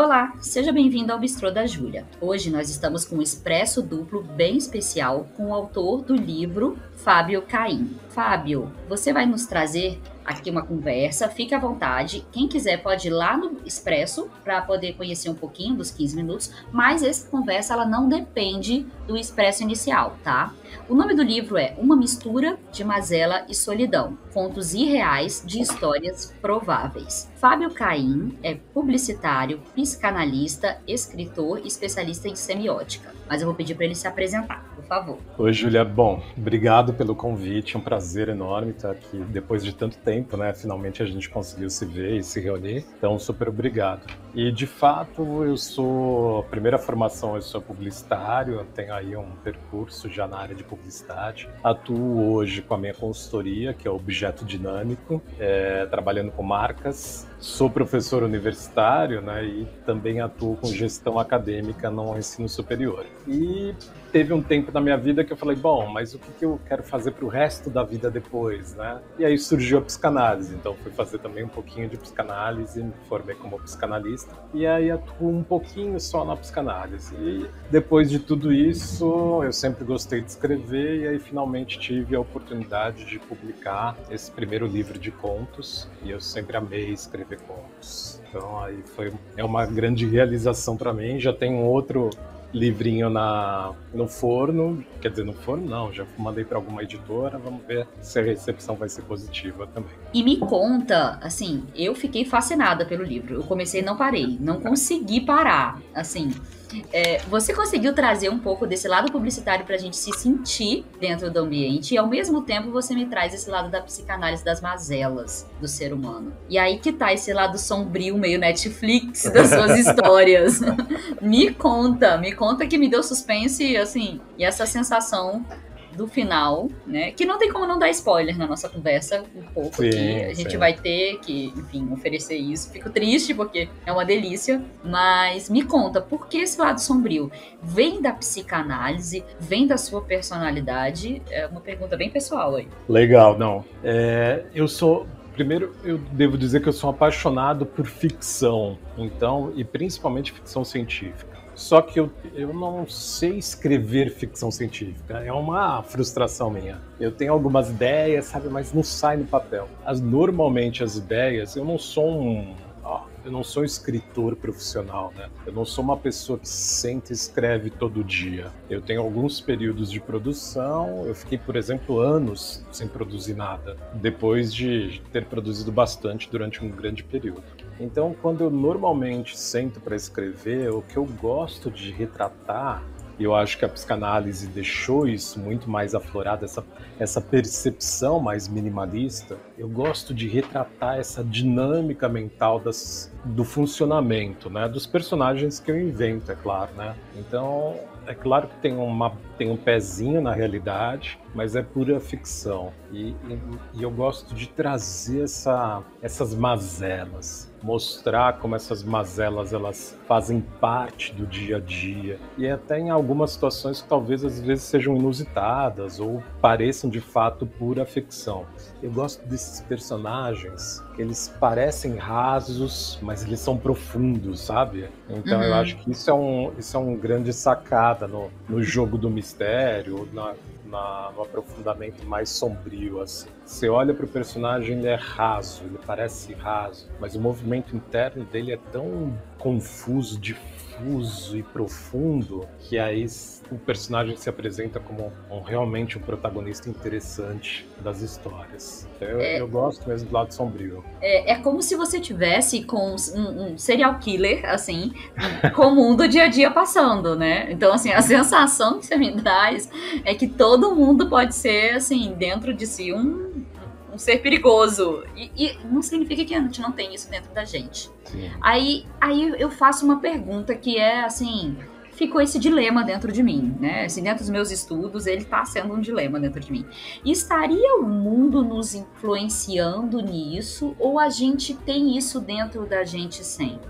Olá, seja bem-vindo ao Bistrô da Júlia. Hoje nós estamos com um expresso duplo bem especial com o autor do livro, Fábio Caim. Fábio, você vai nos trazer aqui uma conversa, fique à vontade. Quem quiser pode ir lá no Expresso para poder conhecer um pouquinho dos 15 minutos, mas essa conversa ela não depende do Expresso inicial, tá? O nome do livro é Uma Mistura de Mazela e Solidão, contos irreais de histórias prováveis. Fábio Caim é publicitário, psicanalista, escritor e especialista em semiótica. Mas eu vou pedir para ele se apresentar, por favor. Oi, Júlia. Bom, obrigado pelo convite. É um prazer enorme estar aqui depois de tanto tempo, né? Finalmente a gente conseguiu se ver e se reunir. Então, super obrigado. E, de fato, a primeira formação, eu sou publicitário, eu tenho aí um percurso já na área de publicidade. Atuo hoje com a minha consultoria, que é o Objeto Dinâmico, trabalhando com marcas. Sou professor universitário, né, e também atuo com gestão acadêmica no ensino superior. E teve um tempo na minha vida que eu falei, bom, mas o que eu quero fazer para o resto da vida depois, né? E aí surgiu a psicanálise, então fui fazer também um pouquinho de psicanálise, me formei como psicanalista, e aí atuo um pouquinho só na psicanálise. E depois de tudo isso, eu sempre gostei de escrever, e aí finalmente tive a oportunidade de publicar esse primeiro livro de contos, e eu sempre amei escrever contos. Então aí é uma grande realização para mim. Já tem um outro livrinho no forno, quer dizer, no forno não, já mandei para alguma editora, vamos ver se a recepção vai ser positiva também. E me conta, assim, eu fiquei fascinada pelo livro, eu comecei e não parei, não consegui parar, assim... você conseguiu trazer um pouco desse lado publicitário pra gente se sentir dentro do ambiente e ao mesmo tempo você me traz esse lado da psicanálise das mazelas do ser humano. E aí que tá esse lado sombrio, meio Netflix das suas histórias. Me conta que me deu suspense, assim, e essa sensação do final, né? Que não tem como não dar spoiler na nossa conversa, um pouco sim, aqui. A gente vai ter que, enfim, oferecer isso. Fico triste porque é uma delícia, mas me conta, por que esse lado sombrio? Vem da psicanálise? Vem da sua personalidade? É uma pergunta bem pessoal aí. Legal, não. Primeiro, eu devo dizer que eu sou apaixonado por ficção, então, e principalmente ficção científica. Só que eu não sei escrever ficção científica, é uma frustração minha. Eu tenho algumas ideias, sabe, mas não sai no papel. Normalmente as ideias, eu não sou um escritor profissional, né? Eu não sou uma pessoa que senta e escreve todo dia. Eu tenho alguns períodos de produção, eu fiquei, por exemplo, anos sem produzir nada, depois de ter produzido bastante durante um grande período. Então, quando eu normalmente sento para escrever, o que eu gosto de retratar, e eu acho que a psicanálise deixou isso muito mais aflorado, essa percepção mais minimalista, eu gosto de retratar essa dinâmica mental do funcionamento, né, dos personagens que eu invento, é claro, né? Então, é claro que tem um pezinho na realidade, mas é pura ficção. E eu gosto de trazer essas mazelas, mostrar como essas mazelas elas fazem parte do dia a dia. E até em algumas situações que talvez às vezes sejam inusitadas ou pareçam de fato pura ficção. Eu gosto desses personagens que eles parecem rasos, mas eles são profundos, sabe? Então eu acho que isso é um grande sacada no jogo do mistério, no aprofundamento mais sombrio, assim. Você olha para o personagem, ele é raso, ele parece raso, mas o movimento interno dele é tão confuso, difuso e profundo que aí o personagem se apresenta como realmente um protagonista interessante das histórias. Eu gosto mesmo do lado sombrio. É como se você tivesse com um serial killer, assim, comum do dia a dia passando, né? Então, assim, a sensação que você me traz é que todo mundo pode ser, assim, dentro de si um ser perigoso. E não significa que a gente não tem isso dentro da gente. Sim. Aí eu faço uma pergunta que é, assim... Ficou esse dilema dentro de mim, né? Assim, dentro dos meus estudos, ele está sendo um dilema dentro de mim. E estaria o mundo nos influenciando nisso? Ou a gente tem isso dentro da gente sempre?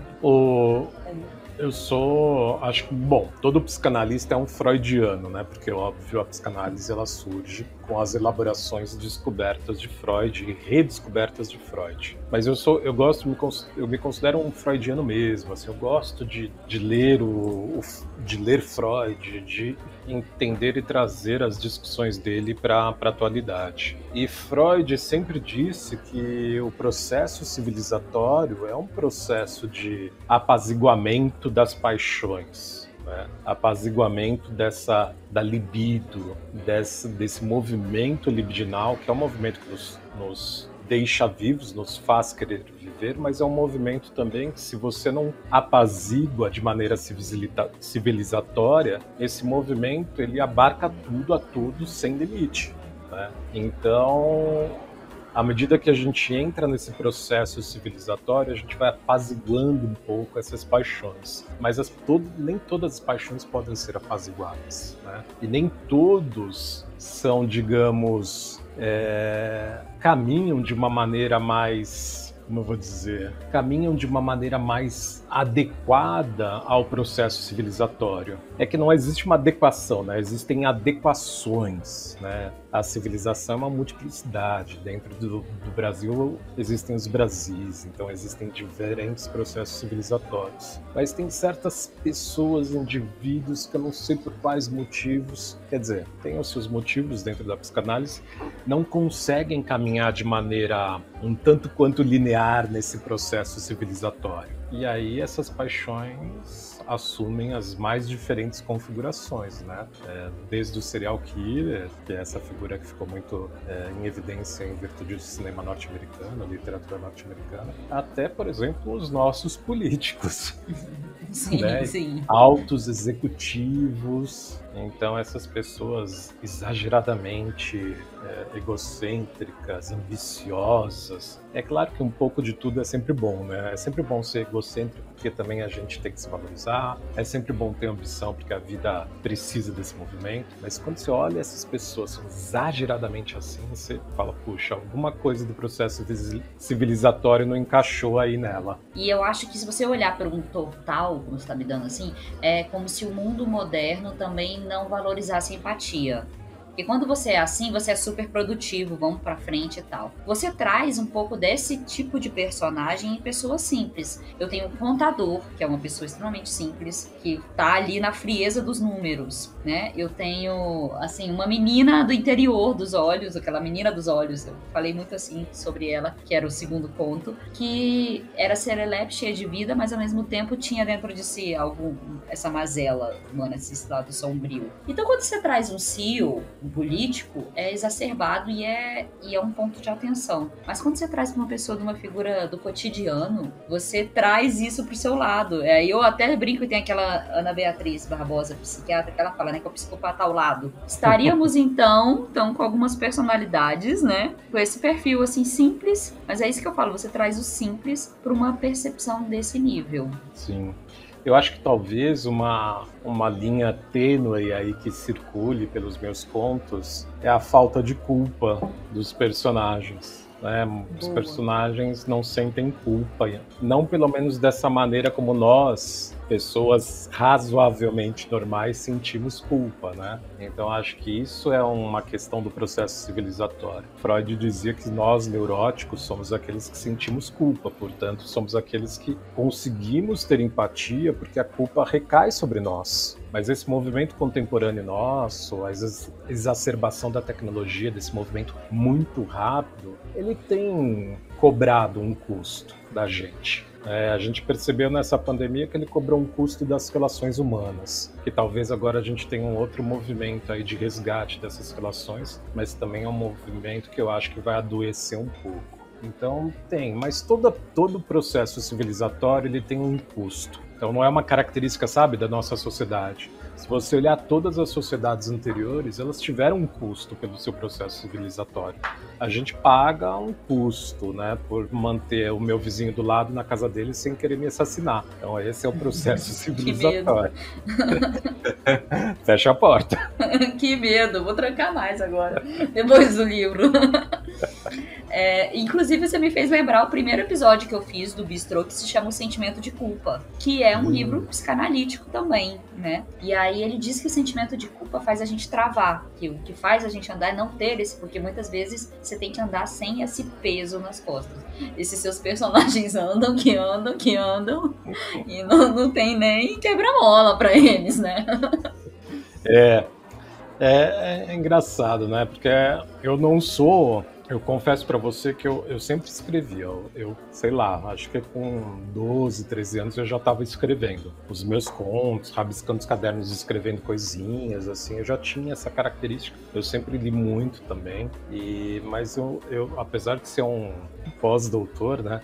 Acho que, bom, todo psicanalista é um freudiano, né? Porque, óbvio, a psicanálise, ela surge com as elaborações e descobertas de Freud e redescobertas de Freud. Mas eu me considero um freudiano mesmo, assim, eu gosto de ler de ler Freud, de entender e trazer as discussões dele para a atualidade. E Freud sempre disse que o processo civilizatório é um processo de apaziguamento das paixões, né? Apaziguamento da libido, desse movimento libidinal, que é um movimento que nos deixa vivos, nos faz querer viver, mas é um movimento também que, se você não apazigua de maneira civilizatória, esse movimento ele abarca tudo a tudo sem limite, né? Então, à medida que a gente entra nesse processo civilizatório, a gente vai apaziguando um pouco essas paixões. Mas nem todas as paixões podem ser apaziguadas, né? E nem todos são, digamos, caminham de uma maneira mais, como eu vou dizer, caminham de uma maneira mais adequada ao processo civilizatório. É que não existe uma adequação, né? Existem adequações, né? A civilização é uma multiplicidade. Dentro do Brasil existem os Brasis, então existem diferentes processos civilizatórios. Mas tem certas pessoas, indivíduos, que eu não sei por quais motivos, quer dizer, tem os seus motivos dentro da psicanálise, não conseguem caminhar de maneira um tanto quanto linear nesse processo civilizatório. E aí essas paixões assumem as mais diferentes configurações, né? Desde o serial killer, que é essa figura que ficou muito em evidência em virtude do cinema norte-americano, literatura norte-americana, até, por exemplo, os nossos políticos. Sim, né? sim. Altos executivos. Então, essas pessoas exageradamente egocêntricas, ambiciosas. É claro que um pouco de tudo é sempre bom, né? É sempre bom ser egocêntrico, porque também a gente tem que se valorizar. É sempre bom ter ambição, porque a vida precisa desse movimento. Mas quando você olha essas pessoas são exageradamente assim, você fala, puxa, alguma coisa do processo civilizatório não encaixou aí nela. E eu acho que, se você olhar para um total, como você está me dando assim, é como se o mundo moderno também não valorizasse a empatia. Porque quando você é assim, você é super produtivo, vamos pra frente e tal. Você traz um pouco desse tipo de personagem em pessoas simples. Eu tenho um contador, que é uma pessoa extremamente simples, que tá ali na frieza dos números, né? Eu tenho, assim, uma menina do interior dos olhos, aquela menina dos olhos, eu falei muito assim sobre ela, que era o segundo conto, que era serelepe, cheia de vida, mas ao mesmo tempo tinha dentro de si essa mazela, mano, esse lado sombrio. Então, quando você traz um CEO, um político, é exacerbado e é um ponto de atenção. Mas quando você traz uma pessoa de uma figura do cotidiano, você traz isso pro seu lado. Eu até brinco, e tem aquela Ana Beatriz Barbosa, psiquiatra, que ela fala, né, que é o psicopata ao lado. Estaríamos então com algumas personalidades, né, com esse perfil assim simples, mas é isso que eu falo, você traz o simples para uma percepção desse nível. Sim. Eu acho que talvez uma linha tênue aí que circule pelos meus contos é a falta de culpa dos personagens, né? Os personagens não sentem culpa, não pelo menos dessa maneira como nós, pessoas razoavelmente normais, sentimos culpa, né? Então acho que isso é uma questão do processo civilizatório. Freud dizia que nós, neuróticos, somos aqueles que sentimos culpa, portanto somos aqueles que conseguimos ter empatia porque a culpa recai sobre nós. Mas esse movimento contemporâneo nosso, a exacerbação da tecnologia, desse movimento muito rápido, ele tem cobrado um custo da gente. A gente percebeu nessa pandemia que ele cobrou um custo das relações humanas, que talvez agora a gente tenha um outro movimento aí de resgate dessas relações, mas também é um movimento que eu acho que vai adoecer um pouco. Então mas todo processo civilizatório ele tem um custo. Então não é uma característica, sabe, da nossa sociedade. Se você olhar todas as sociedades anteriores, elas tiveram um custo pelo seu processo civilizatório. A gente paga um custo, né, por manter o meu vizinho do lado na casa dele sem querer me assassinar. Então esse é o processo civilizatório. Fecha a porta. Que medo, vou trancar mais agora, depois do livro. Inclusive, você me fez lembrar o primeiro episódio que eu fiz do Bistrô, que se chama O Sentimento de Culpa, que é um livro psicanalítico também, né? E aí ele diz que o sentimento de culpa faz a gente travar, que o que faz a gente andar é não ter esse, porque muitas vezes você tem que andar sem esse peso nas costas. Esses seus personagens andam, e não tem nem quebra-mola pra eles, né? É engraçado, né? Porque eu não sou... Eu confesso pra você que eu sempre escrevi. Eu sei lá, acho que com 12, 13 anos eu já estava escrevendo os meus contos, rabiscando os cadernos, escrevendo coisinhas, assim. Eu já tinha essa característica. Eu sempre li muito também. Mas eu apesar de ser um pós-doutor, né?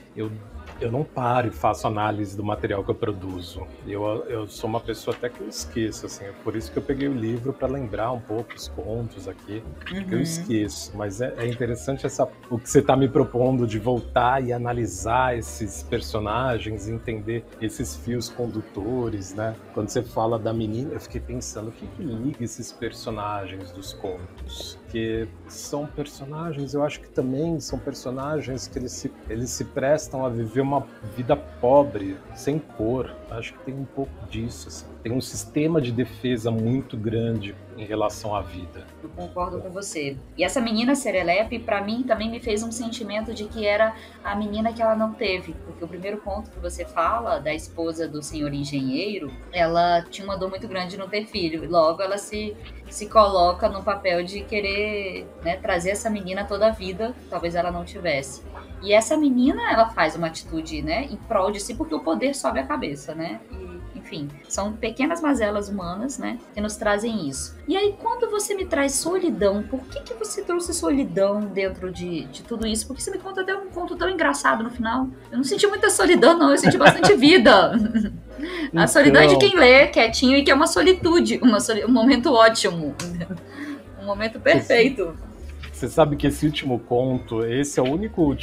Eu não paro e faço análise do material que eu produzo. Eu sou uma pessoa até que eu esqueço, assim. É por isso que eu peguei o livro para lembrar um pouco os contos aqui, que eu esqueço. Mas é interessante o que você está me propondo de voltar e analisar esses personagens, entender esses fios condutores, né? Quando você fala da menina, eu fiquei pensando, o que liga esses personagens dos contos? Que são personagens, eu acho que também são personagens que eles se prestam a viver uma vida pobre, sem cor. Acho que tem um pouco disso, assim. Tem um sistema de defesa muito grande em relação à vida. Eu concordo com você. E essa menina Serelepe, pra mim, também me fez um sentimento de que era a menina que ela não teve. Porque o primeiro conto que você fala, da esposa do senhor engenheiro, ela tinha uma dor muito grande de não ter filho. E logo ela se coloca no papel de querer, né, trazer essa menina toda a vida, talvez ela não tivesse. E essa menina, ela faz uma atitude, né, em prol de si, porque o poder sobe a cabeça, né? E, enfim, são pequenas mazelas humanas, né, que nos trazem isso. E aí, quando você me traz solidão, por que você trouxe solidão dentro de tudo isso? Porque você me conta até um conto tão engraçado no final. Eu não senti muita solidão, não, eu senti bastante vida. A solidão é de quem lê quietinho e que é uma solitude, um momento ótimo, um momento perfeito. Você sabe que esse último conto, esse é o único,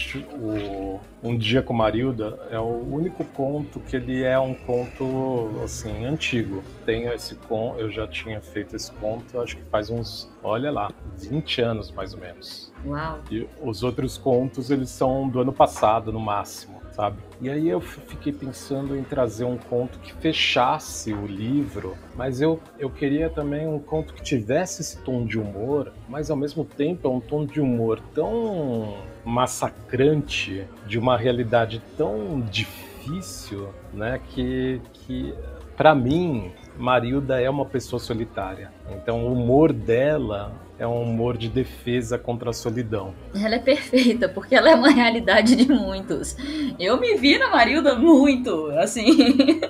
Um Dia com Marilda, é o único conto que ele é um conto, assim, antigo. Tenho esse conto, eu já tinha feito esse conto, acho que faz uns, olha lá, 20 anos mais ou menos. Uau! E os outros contos, eles são do ano passado, no máximo, sabe? E aí eu fiquei pensando em trazer um conto que fechasse o livro, mas eu queria também um conto que tivesse esse tom de humor, mas ao mesmo tempo é um tom de humor tão massacrante, de uma realidade tão difícil, né, que para mim, Marilda é uma pessoa solitária. Então o humor dela é um humor de defesa contra a solidão. Ela é perfeita, porque ela é uma realidade de muitos. Eu me vi na Marilda muito, assim,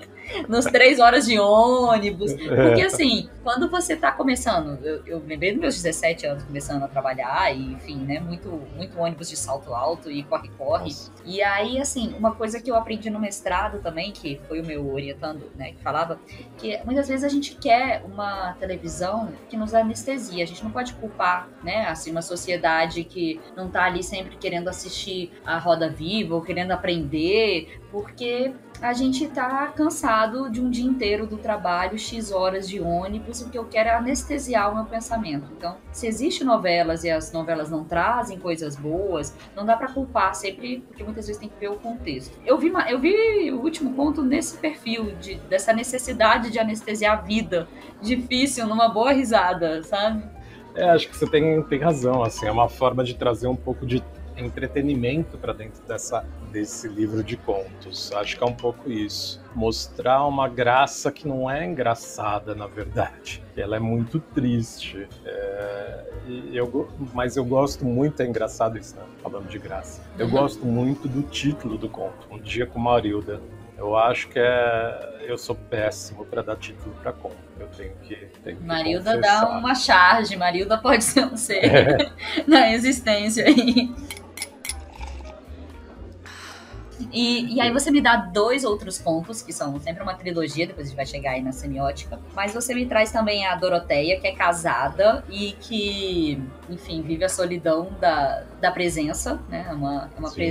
nos 3 horas de ônibus. Porque, assim, quando você tá começando, eu lembrei dos meus 17 anos começando a trabalhar, e, enfim, né, muito ônibus de salto alto e corre-corre. Nossa. E aí, assim, uma coisa que eu aprendi no mestrado também, que foi o meu orientando, né, que falava, que muitas vezes a gente quer uma televisão que nos anestesia. A gente não pode culpar, né, assim, uma sociedade que não tá ali sempre querendo assistir a Roda Viva ou querendo aprender, porque a gente tá cansado de um dia inteiro do trabalho, X horas de ônibus, e o que eu quero é anestesiar o meu pensamento. Então, se existem novelas e as novelas não trazem coisas boas, não dá pra culpar sempre, porque muitas vezes tem que ver o contexto. Eu vi o último conto nesse perfil, dessa necessidade de anestesiar a vida, difícil, numa boa risada, sabe? Acho que você tem razão, assim, é uma forma de trazer um pouco de entretenimento para dentro desse livro de contos. Acho que é um pouco isso. Mostrar uma graça que não é engraçada, na verdade. Ela é muito triste. Mas eu gosto muito, é engraçado isso, né? Falando de graça. Eu gosto muito do título do conto, Um Dia com Marilda. Eu acho que eu sou péssimo para dar título para conto. Eu tenho que Marilda dá uma charge. Marilda pode ser um ser na existência aí. E aí você me dá 2 outros contos, que são sempre uma trilogia, depois a gente vai chegar aí na semiótica. Mas você me traz também a Doroteia, que é casada e que, enfim, vive a solidão da da presença, né?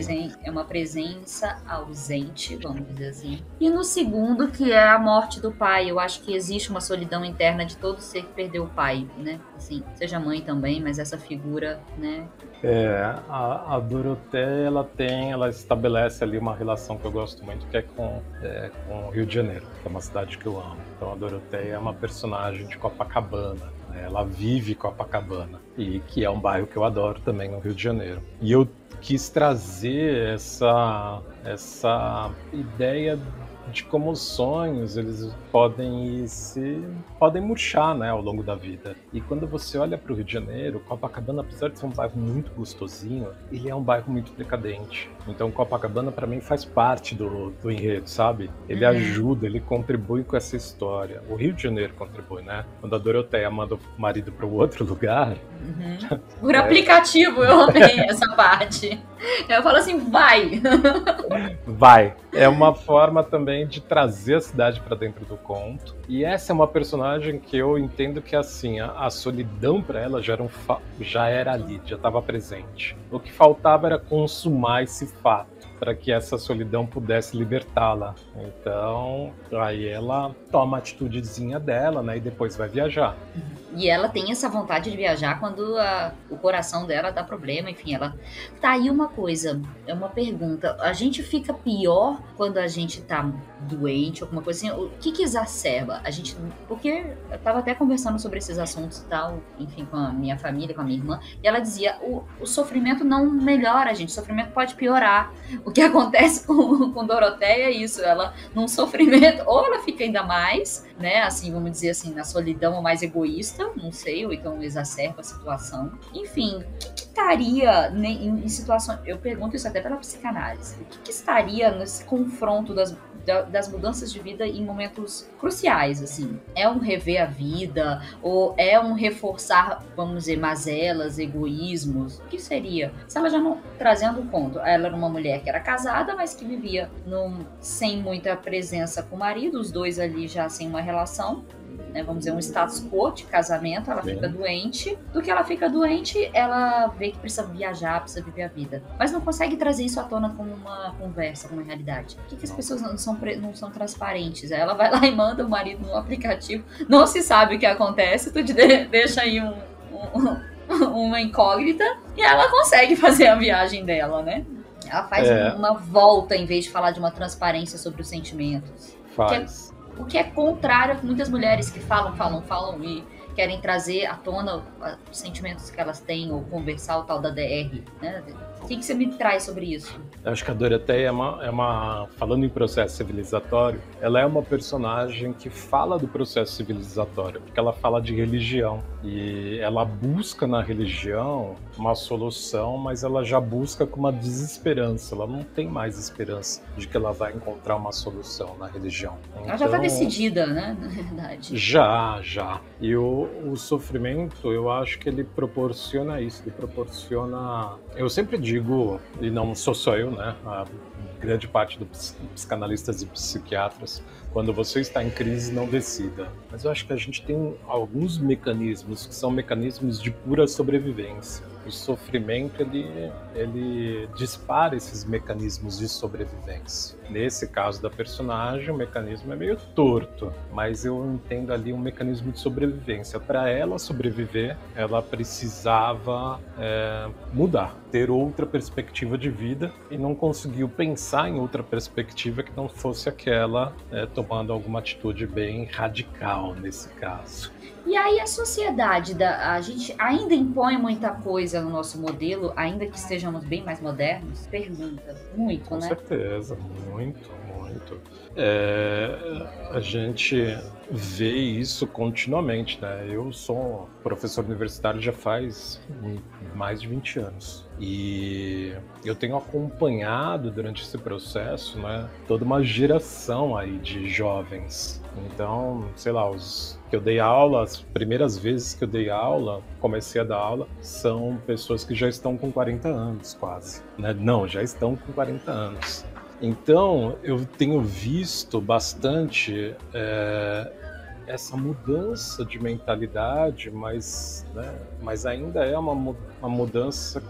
Sim. É uma presença ausente, vamos dizer assim. E no segundo, que é a morte do pai. Eu acho que existe uma solidão interna de todo ser que perdeu o pai, né? Assim, seja mãe também, mas essa figura, né? A Dorothea, ela estabelece ali uma relação que eu gosto muito, que é com o Rio de Janeiro, que é uma cidade que eu amo. Então a Dorothea é uma personagem de Copacabana, né? Ela vive Copacabana, e que é um bairro que eu adoro também no Rio de Janeiro. E eu quis trazer essa ideia de como os sonhos eles podem murchar, né, ao longo da vida. E quando você olha para o Rio de Janeiro, Copacabana, apesar de ser um bairro muito gostosinho, ele é um bairro muito decadente. Então Copacabana para mim faz parte do enredo, sabe? Ele ajuda, ele contribui com essa história. O Rio de Janeiro contribui, né? Quando a Doroteia manda o marido para o outro lugar, Por aplicativo, eu amei essa parte. Eu falo assim, vai! vai. É uma forma também de trazer a cidade para dentro do conto. E essa é uma personagem que eu entendo que assim, a solidão para ela já era ali, já estava presente. O que faltava era consumar esse fato para que essa solidão pudesse libertá-la. Então, aí ela toma a atitudezinha dela, né, e depois vai viajar. E ela tem essa vontade de viajar quando o coração dela dá problema, enfim, ela... Tá aí uma coisa, é uma pergunta. A gente fica pior quando a gente tá doente, alguma coisa assim? O que exacerba? A gente... Porque eu tava até conversando sobre esses assuntos e tal, enfim, com a minha família, com a minha irmã, e ela dizia, o sofrimento não melhora, gente, o sofrimento pode piorar. O que acontece com Doroteia é isso, ela, num sofrimento, ou ela fica ainda mais, né, assim, vamos dizer assim, na solidão ou mais egoísta, não sei, ou então exacerba a situação. Enfim, o que estaria em situações... Eu pergunto isso até pela psicanálise. O que estaria nesse confronto das mudanças de vida em momentos cruciais, assim? É um rever a vida? Ou é um reforçar, vamos dizer, mazelas, egoísmos? O que seria? Se ela já não... Trazendo o conto, ela era uma mulher que era casada, mas que vivia sem muita presença com o marido, os dois ali já sem uma relação, né, vamos dizer, um status quo de casamento, ela fica doente. Do que ela fica doente, ela vê que precisa viajar, precisa viver a vida. Mas não consegue trazer isso à tona como uma conversa, como uma realidade. Por que as pessoas não são transparentes? Aí ela vai lá e manda o marido no aplicativo, não se sabe o que acontece, tu deixa aí uma incógnita, e ela consegue fazer a viagem dela, né? Ela faz uma volta em vez de falar de uma transparência sobre os sentimentos. Faz. O que é contrário a muitas mulheres que falam e querem trazer à tona os sentimentos que elas têm, ou conversar o tal da DR, né? O que você me traz sobre isso? Eu acho que a Dorothea falando em processo civilizatório, ela é uma personagem que fala do processo civilizatório, porque ela fala de religião, e ela busca na religião uma solução, mas ela já busca com uma desesperança, ela não tem mais esperança de que ela vai encontrar uma solução na religião. Então, ela já está decidida, né, na verdade. Já. E o sofrimento, eu acho que ele proporciona isso, ele proporciona... Eu sempre digo, e não sou só eu, né, a grande parte dos psicanalistas e psiquiatras, quando você está em crise, não decida. Mas eu acho que a gente tem alguns mecanismos que são mecanismos de pura sobrevivência. O sofrimento, ele dispara esses mecanismos de sobrevivência. Nesse caso da personagem, o mecanismo é meio torto, mas eu entendo ali um mecanismo de sobrevivência. Para ela sobreviver, ela precisava mudar, ter outra perspectiva de vida, e não conseguiu pensar em outra perspectiva que não fosse aquela, tomando alguma atitude bem radical nesse caso. E aí a sociedade, a gente ainda impõe muita coisa no nosso modelo, ainda que estejamos bem mais modernos? Pergunta. Muito, Com né? Com certeza, muito. A gente vê isso continuamente, né? Eu sou professor universitário já faz mais de 20 anos. E eu tenho acompanhado durante esse processo, né, toda uma geração aí de jovens. Então, sei lá, os que eu dei aula, as primeiras vezes que eu dei aula, comecei a dar aula, são pessoas que já estão com 40 anos quase, né? Não, já estão com 40 anos. Então, eu tenho visto bastante essa mudança de mentalidade, mas ainda é uma uma mudança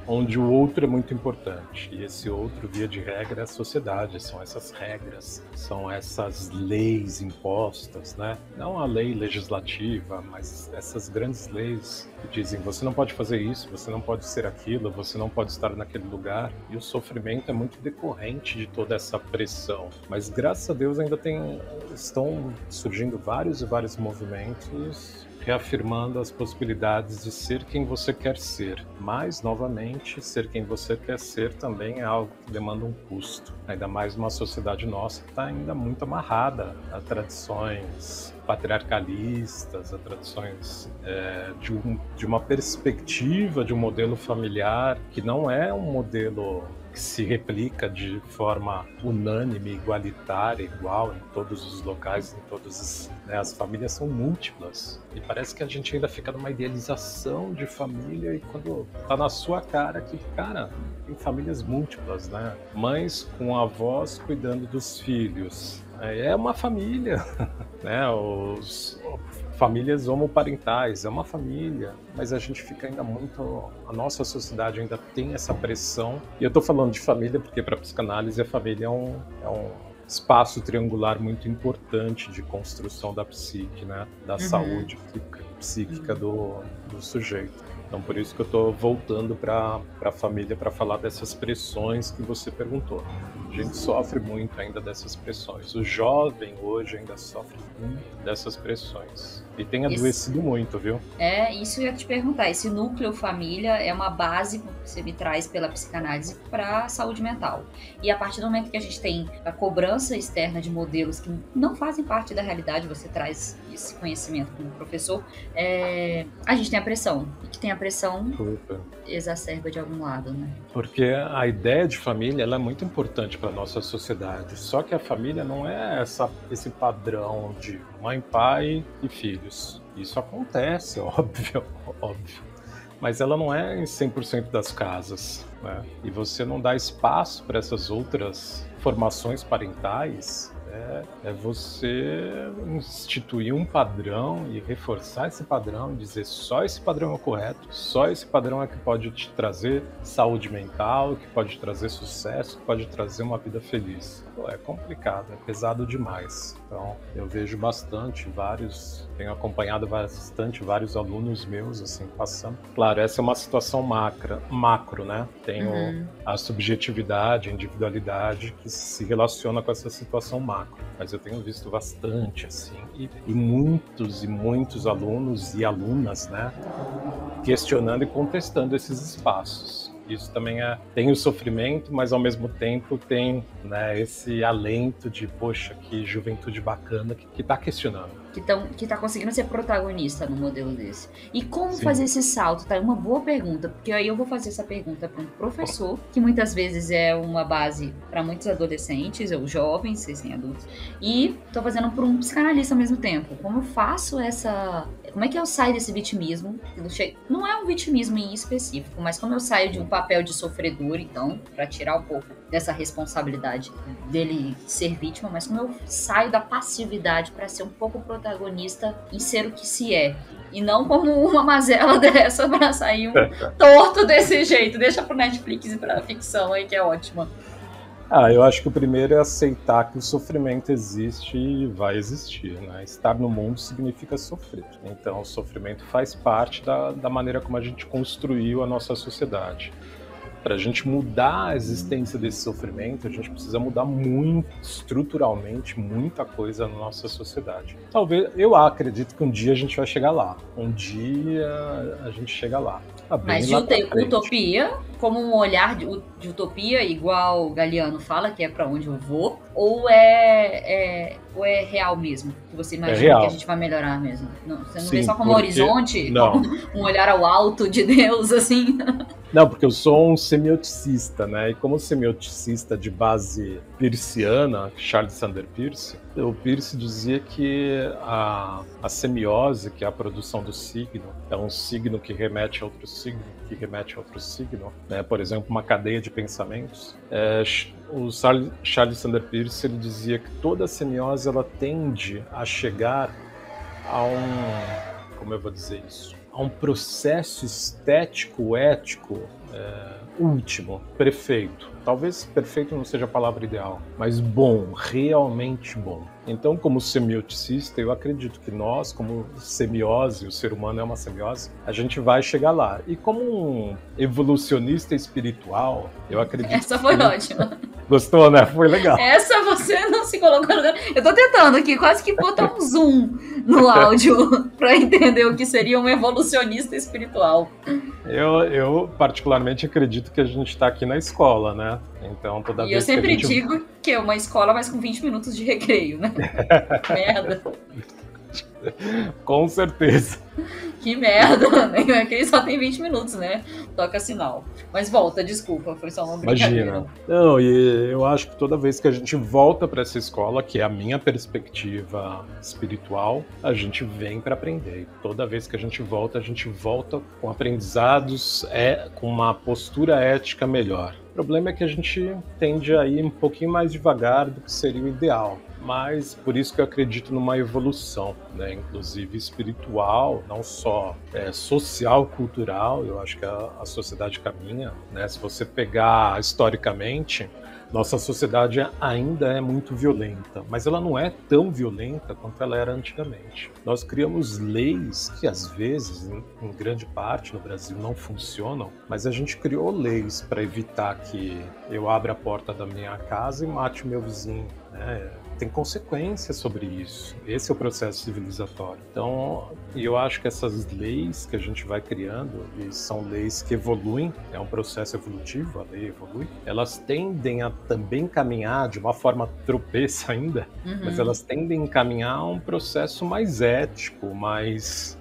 onde o outro é muito importante. E esse outro, via de regra, é a sociedade. São essas regras, são essas leis impostas, né? Não a lei legislativa, mas essas grandes leis que dizem: você não pode fazer isso, você não pode ser aquilo, você não pode estar naquele lugar. E o sofrimento é muito decorrente de toda essa pressão. Mas, graças a Deus, ainda estão surgindo vários e vários movimentos reafirmando as possibilidades de ser quem você quer ser. Mas, novamente, ser quem você quer ser também é algo que demanda um custo. Ainda mais numa sociedade nossa que está ainda muito amarrada a tradições patriarcalistas, a tradições de uma perspectiva de um modelo familiar que não é um modelo que se replica de forma unânime, igualitária, igual em todos os locais, em todos os, né? As famílias são múltiplas e parece que a gente ainda fica numa idealização de família, e quando tá na sua cara que, cara, tem famílias múltiplas, né? Mães com avós cuidando dos filhos. É uma família, né? Famílias homoparentais, é uma família, mas a gente fica ainda muito... A nossa sociedade ainda tem essa pressão. E eu estou falando de família porque, para a psicanálise, a família é um espaço triangular muito importante de construção da psique, né? Da saúde psíquica do sujeito. Então, por isso que eu estou voltando para a família para falar dessas pressões que você perguntou. A gente sofre muito ainda dessas pressões. O jovem hoje ainda sofre muito dessas pressões. E tem adoecido muito, viu? Isso eu ia te perguntar. Esse núcleo família é uma base que você me traz pela psicanálise para a saúde mental. E a partir do momento que a gente tem a cobrança externa de modelos que não fazem parte da realidade, você traz esse conhecimento como professor, a gente tem a pressão. E que tem a pressão exacerba de algum lado, né? Porque a ideia de família ela é muito importante para a nossa sociedade. Só que a família não é esse padrão de mãe, pai e filhos. Isso acontece, óbvio. Mas ela não é em 100% das casas, né? E você não dá espaço para essas outras formações parentais. É você instituir um padrão e reforçar esse padrão e dizer: só esse padrão é o correto, só esse padrão é que pode te trazer saúde mental, que pode trazer sucesso, que pode trazer uma vida feliz. É complicado, é pesado demais. Então, eu vejo bastante, tenho acompanhado bastante vários alunos meus, assim, passando. Claro, essa é uma situação macro, né? Tem a subjetividade, a individualidade que se relaciona com essa situação macro. Mas eu tenho visto bastante, assim, e muitos alunos e alunas, né, questionando e contestando esses espaços. Isso também tem o sofrimento, mas ao mesmo tempo tem, né, esse alento de, poxa, que juventude bacana que está questionando. Que tá conseguindo ser protagonista no modelo desse. E como fazer esse salto? Tá, é uma boa pergunta, porque aí eu vou fazer essa pergunta para um professor, que muitas vezes é uma base para muitos adolescentes, ou jovens, recém-adultos, e tô fazendo para um psicanalista ao mesmo tempo. Como eu faço como é que eu saio desse vitimismo? Não é um vitimismo em específico, mas como eu saio de um papel de sofredor, então, para tirar um pouco dessa responsabilidade dele ser vítima, mas como eu saio da passividade para ser um pouco protagonista em ser o que se é. E não como uma mazela dessa para sair torto desse jeito. Deixa pro Netflix e pra ficção aí, que é ótima. Eu acho que o primeiro é aceitar que o sofrimento existe e vai existir, né? Estar no mundo significa sofrer. Então, o sofrimento faz parte da maneira como a gente construiu a nossa sociedade. Para a gente mudar a existência desse sofrimento, a gente precisa mudar muito, estruturalmente, muita coisa na nossa sociedade. Talvez, eu acredito que um dia a gente vai chegar lá. Um dia a gente chega lá. Mas de utopia, como um olhar de utopia, igual o Galeano fala, que é para onde eu vou, ou é real mesmo? Que você imagina que a gente vai melhorar mesmo? Não, você não vê só como horizonte, não. Como um olhar ao alto de Deus, assim? Não, porque eu sou um semioticista, né? E como semioticista de base peirciana, Charles Sanders Peirce, o Peirce dizia que a semiose, que é a produção do signo, é um signo que remete a outro signo, que remete a outro signo, né? Por exemplo, uma cadeia de pensamentos. O Charles Sanders Peirce, ele dizia que toda semiose ela tende a chegar a como eu vou dizer isso? a um processo estético, ético, último, perfeito. Talvez perfeito não seja a palavra ideal, mas bom, realmente bom. Então, como semioticista, eu acredito que nós, como semiose, o ser humano é uma semiose, a gente vai chegar lá. E como um evolucionista espiritual, eu acredito Essa foi ótima. Gostou, né? Foi legal. Essa você não se colocou no lugar. Eu tô tentando aqui quase que botar um zoom no áudio para entender o que seria um evolucionista espiritual. Eu particularmente acredito que a gente está aqui na escola, né? Então toda vez eu sempre que a gente... digo que é uma escola, mas com 20 minutos de recreio, né? Merda. Com certeza. Que merda, né? Recreio só tem 20 minutos, né? Toca sinal. Mas volta, desculpa, foi só uma brincadeira. Imagina. Não, e eu acho que toda vez que a gente volta para essa escola, que é a minha perspectiva espiritual, a gente vem para aprender. E toda vez que a gente volta com aprendizados, com uma postura ética melhor. O problema é que a gente tende a ir um pouquinho mais devagar do que seria o ideal. Mas por isso que eu acredito numa evolução, né? Inclusive espiritual, não só social, cultural. Eu acho que a sociedade caminha, né? Se você pegar historicamente, nossa sociedade ainda é muito violenta, mas ela não é tão violenta quanto ela era antigamente. Nós criamos leis que às vezes, em grande parte no Brasil, não funcionam, mas a gente criou leis para evitar que eu abra a porta da minha casa e mate o meu vizinho, né? Tem consequências sobre isso. Esse é o processo civilizatório. Então, eu acho que essas leis que a gente vai criando, e são leis que evoluem, é um processo evolutivo, a lei evolui, elas tendem a também caminhar de uma forma tropeça ainda, mas elas tendem a caminhar a um processo mais ético, mais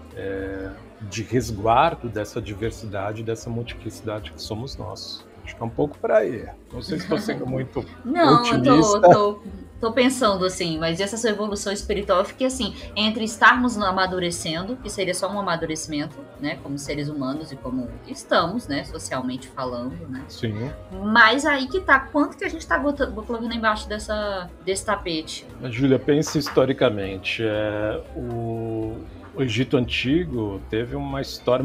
de resguardo dessa diversidade, dessa multiplicidade que somos nós. Acho que é um pouco para aí. Não sei se estou sendo muito otimista. Eu tô pensando assim, mas essa sua evolução espiritual, eu fiquei assim, entre estarmos amadurecendo, que seria só um amadurecimento, né, como seres humanos e como estamos, né, socialmente falando, né? Sim. Mas aí que tá, quanto que a gente tá colocando embaixo desse tapete? Júlia, pense historicamente. O Egito Antigo teve um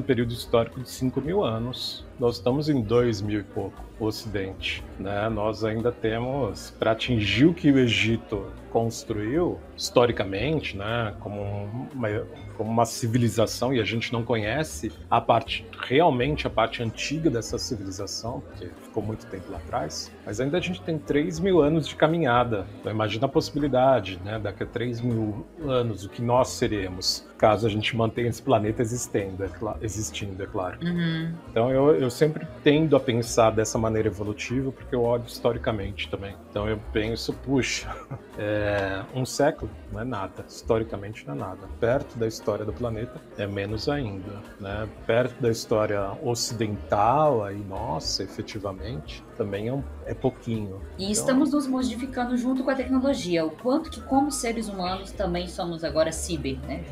período histórico de 5.000 anos. Nós estamos em 2.000 e pouco, o Ocidente, né? Nós ainda temos, para atingir o que o Egito construiu, historicamente, né, como uma civilização, e a gente não conhece realmente a parte antiga dessa civilização, porque ficou muito tempo lá atrás, mas ainda a gente tem 3.000 anos de caminhada. Então imagina a possibilidade, né, daqui a 3.000 anos, o que nós seremos, caso a gente mantenha esse planeta existindo, é claro. Então eu sempre tendo a pensar dessa maneira evolutiva, porque eu olho historicamente também. Então eu penso, puxa, um século não é nada, historicamente não é nada. Perto da história do planeta é menos ainda, né? Perto da história ocidental, aí, nossa, efetivamente, também é pouquinho. E então, estamos nos modificando junto com a tecnologia. O quanto que, como seres humanos, também somos agora ciber, né?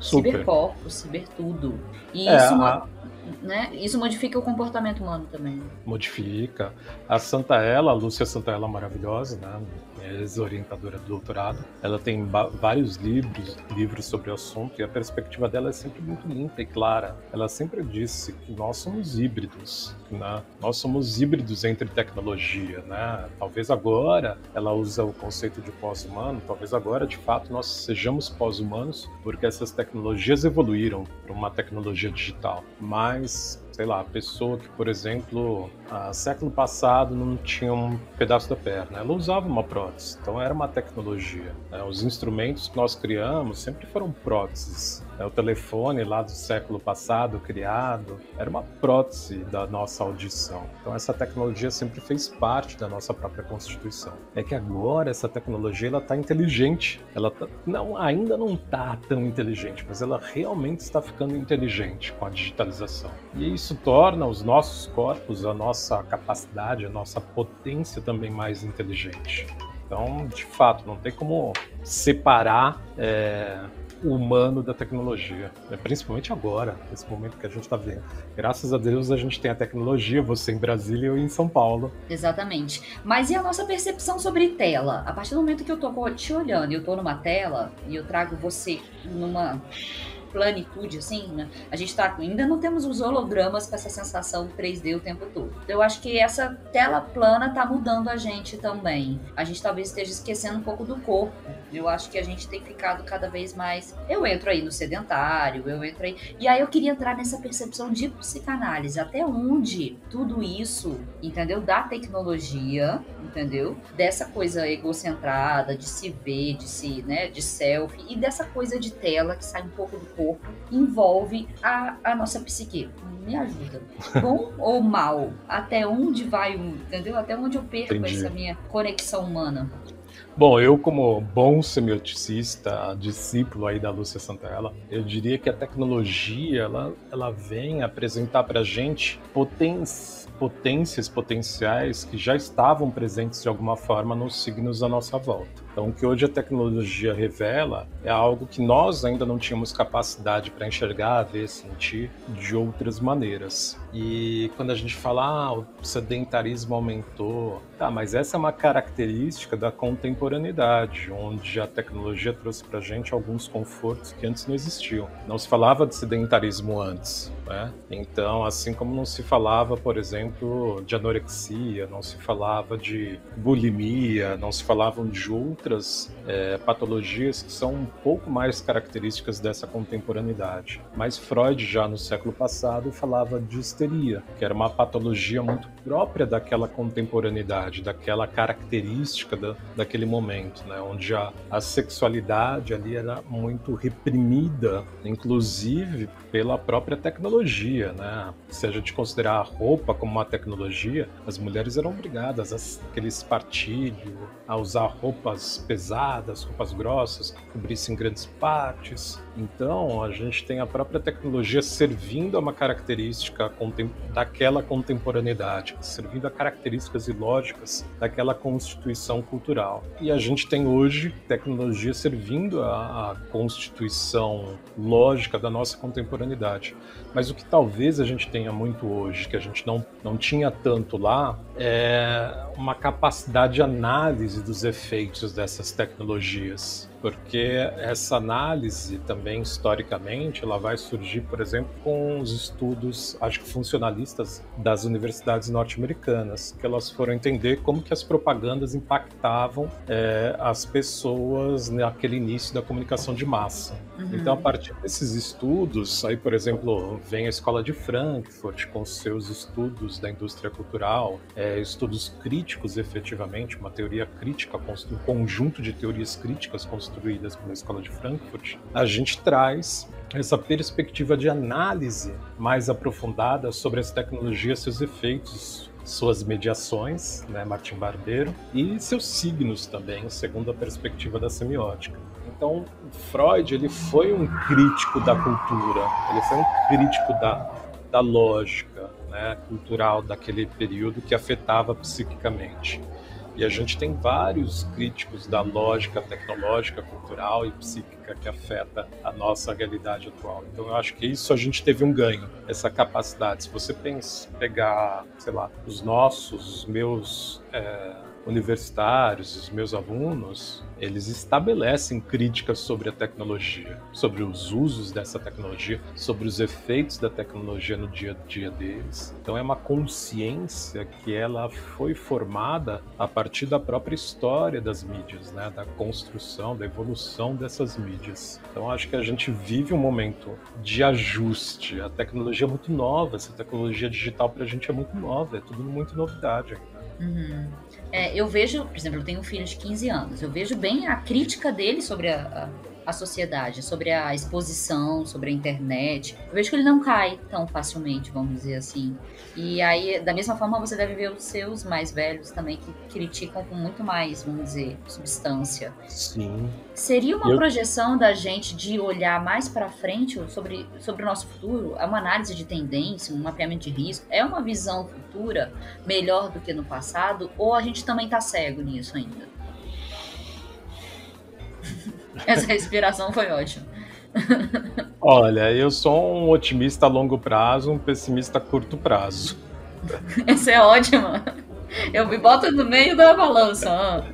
Cibercorpos, ciber tudo. E isso... Né? Isso modifica o comportamento humano também. Modifica. A Lúcia Santaella, maravilhosa, né? Ex-orientadora do doutorado, ela tem vários livros sobre o assunto, e a perspectiva dela é sempre muito limpa e clara. Ela sempre disse que nós somos híbridos, né? Nós somos híbridos entre tecnologia, né? Talvez agora ela usa o conceito de pós-humano, talvez agora de fato nós sejamos pós-humanos, porque essas tecnologias evoluíram para uma tecnologia digital. Mas, sei lá, a pessoa que, por exemplo, século passado não tinha um pedaço da perna, ela usava uma prótese, então era uma tecnologia. Os instrumentos que nós criamos sempre foram próteses. O telefone lá do século passado criado era uma prótese da nossa audição. Então essa tecnologia sempre fez parte da nossa própria constituição. É que agora essa tecnologia ela está inteligente. Ainda não está tão inteligente, mas ela realmente está ficando inteligente com a digitalização. E isso torna os nossos corpos, a nossa capacidade, a nossa potência também mais inteligente. Então, de fato, não tem como separar o humano da tecnologia, principalmente agora, nesse momento que a gente está vendo. Graças a Deus a gente tem a tecnologia, você em Brasília e eu em São Paulo. Exatamente. Mas e a nossa percepção sobre tela? A partir do momento que eu tô te olhando e eu tô numa tela e eu trago você plenitude, assim, né? A gente ainda não temos os hologramas com essa sensação 3D o tempo todo. Então, eu acho que essa tela plana tá mudando a gente também. A gente talvez esteja esquecendo um pouco do corpo. Eu acho que a gente tem ficado cada vez mais... Eu entro aí no sedentário, eu entro aí... E aí eu queria entrar nessa percepção de psicanálise. Até onde tudo isso, entendeu? Da tecnologia, entendeu? Dessa coisa egocentrada, de se ver, de se, né, de selfie, e dessa coisa de tela que sai um pouco do corpo, envolve a nossa psique. Me ajuda. Bom ou mal? Até onde vai, entendeu? Até onde eu perco essa minha conexão humana? Bom, eu como bom semioticista, discípulo aí da Lúcia Santaella, eu diria que a tecnologia, ela vem apresentar pra gente potências potenciais que já estavam presentes de alguma forma nos signos à nossa volta. Então, o que hoje a tecnologia revela é algo que nós ainda não tínhamos capacidade para enxergar, ver, sentir de outras maneiras. E quando a gente fala, o sedentarismo aumentou, mas essa é uma característica da contemporaneidade, onde a tecnologia trouxe para a gente alguns confortos que antes não existiam. Não se falava de sedentarismo antes, né? Então, assim como não se falava, por exemplo, de anorexia, não se falava de bulimia, não se falavam de outras patologias que são um pouco mais características dessa contemporaneidade. Mas Freud, já no século passado, falava de histeria, que era uma patologia muito própria daquela contemporaneidade, daquela característica daquele momento, né? Onde a sexualidade ali era muito reprimida, inclusive pela própria tecnologia, né? Se a gente considerar a roupa como uma tecnologia, as mulheres eram obrigadas aquele espartilho, a usar roupas pesadas, roupas grossas, que cobrissem grandes partes. Então, a gente tem a própria tecnologia servindo a uma característica daquela contemporaneidade, servindo a características e lógicas daquela constituição cultural. E a gente tem hoje tecnologia servindo a constituição lógica da nossa contemporaneidade. Mas o que talvez a gente tenha muito hoje, que a gente não tinha tanto lá, é uma capacidade de análise dos efeitos dessas tecnologias. Porque essa análise também, historicamente, ela vai surgir, por exemplo, com os estudos, acho que funcionalistas das universidades norte-americanas, que elas foram entender como que as propagandas impactavam as pessoas naquele início da comunicação de massa. Uhum. Então, a partir desses estudos, aí, por exemplo, vem a Escola de Frankfurt com seus estudos da indústria cultural, estudos críticos, efetivamente, uma teoria crítica, um conjunto de teorias críticas construídas pela Escola de Frankfurt, a gente traz essa perspectiva de análise mais aprofundada sobre as tecnologias, seus efeitos, suas mediações, né, Martim Barbeiro, e seus signos também, segundo a perspectiva da semiótica. Então, Freud, ele foi um crítico da cultura, ele foi um crítico da lógica, né, cultural daquele período que afetava psiquicamente. E a gente tem vários críticos da lógica tecnológica, cultural e psíquica que afeta a nossa realidade atual. Então eu acho que isso a gente teve um ganho, essa capacidade. Se você pegar, sei lá, os meus universitários, os meus alunos, eles estabelecem críticas sobre a tecnologia, sobre os usos dessa tecnologia, sobre os efeitos da tecnologia no dia a dia deles. Então é uma consciência que ela foi formada a partir da própria história das mídias, né? Da construção, da evolução dessas mídias. Então acho que a gente vive um momento de ajuste. A tecnologia é muito nova, essa tecnologia digital pra gente é muito nova, é tudo muito novidade ainda. Uhum. Eu vejo, por exemplo, eu tenho um filho de 15 anos, eu vejo bem a crítica dele sobre a sociedade, sobre a exposição, sobre a internet. Eu vejo que ele não cai tão facilmente, vamos dizer assim. E aí, da mesma forma, você deve ver os seus mais velhos também, que criticam com muito mais, vamos dizer, substância. Sim. Seria uma projeção da gente de olhar mais para frente sobre o nosso futuro? É uma análise de tendência, um mapeamento de risco? É uma visão futura melhor do que no passado? Ou a gente também está cego nisso ainda? Essa respiração foi ótima. Olha, eu sou um otimista a longo prazo, um pessimista a curto prazo. Essa é ótima. Eu me boto no meio da balança.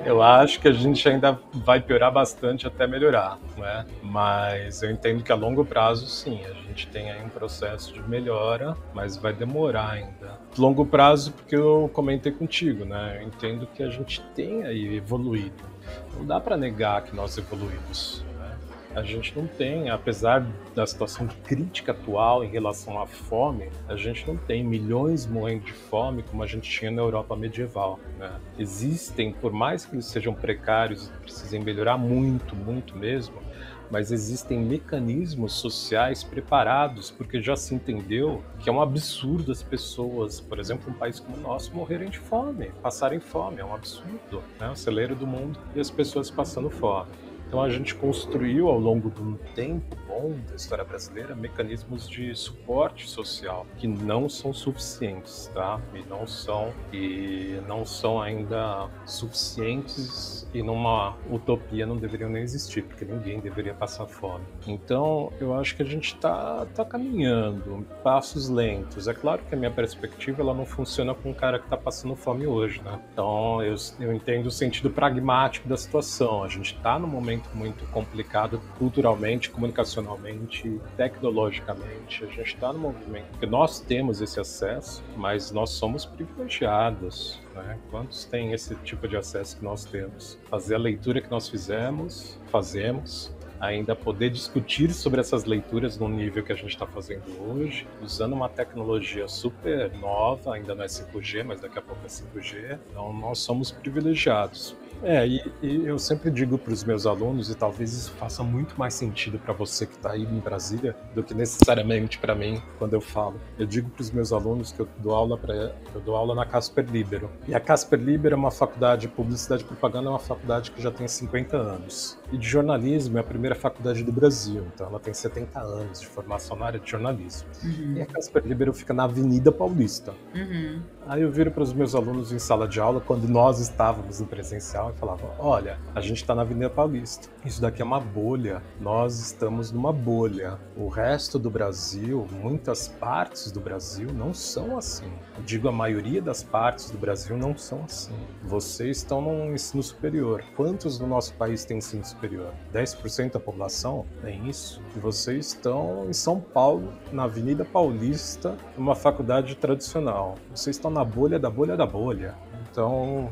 Eu acho que a gente ainda vai piorar bastante até melhorar, né? Mas eu entendo que a longo prazo, sim, a gente tem aí um processo de melhora, mas vai demorar ainda. Longo prazo, porque eu comentei contigo, né? Eu entendo que a gente tem aí evoluído. Não dá para negar que nós evoluímos. A gente não tem, apesar da situação crítica atual em relação à fome, a gente não tem milhões morrendo de fome como a gente tinha na Europa medieval, né? Existem, por mais que eles sejam precários e precisem melhorar muito, muito mesmo, mas existem mecanismos sociais preparados, porque já se entendeu que é um absurdo as pessoas, por exemplo, um país como o nosso, morrerem de fome, passarem fome, é um absurdo, né? O celeiro do mundo e as pessoas passando fome. Então a gente construiu ao longo de um tempo bom da história brasileira mecanismos de suporte social que não são suficientes, tá? E não são ainda suficientes e numa utopia não deveriam nem existir, porque ninguém deveria passar fome. Então eu acho que a gente tá caminhando, passos lentos. É claro que a minha perspectiva ela não funciona com um cara que está passando fome hoje, né? Então eu entendo o sentido pragmático da situação. A gente está num momento muito complicado culturalmente, comunicacionalmente, tecnologicamente. A gente está no movimento porque nós temos esse acesso, mas nós somos privilegiados, né? Quantos têm esse tipo de acesso que nós temos? Fazer a leitura que nós fazemos, ainda poder discutir sobre essas leituras no nível que a gente está fazendo hoje, usando uma tecnologia super nova, ainda não é 5G, mas daqui a pouco é 5G, então nós somos privilegiados. E eu sempre digo para os meus alunos, e talvez isso faça muito mais sentido para você que está aí em Brasília do que necessariamente para mim quando eu falo. Eu digo para os meus alunos que eu dou aula na Casper Libero. E a Casper Libero é uma faculdade de publicidade e propaganda, é uma faculdade que já tem 50 anos. E de jornalismo é a primeira faculdade do Brasil, então ela tem 70 anos de formação na área de jornalismo. E a Casper Libero fica na Avenida Paulista. Aí eu viro para os meus alunos em sala de aula, quando nós estávamos no presencial, e falava, olha, a gente está na Avenida Paulista, isso daqui é uma bolha, nós estamos numa bolha. O resto do Brasil, muitas partes do Brasil não são assim. Eu digo, a maioria das partes do Brasil não são assim. Vocês estão no ensino superior. Quantos no nosso país têm ensino superior? 10% da população? Tem isso. E vocês estão em São Paulo, na Avenida Paulista, numa faculdade tradicional. Vocês estão na bolha da bolha da bolha. Então,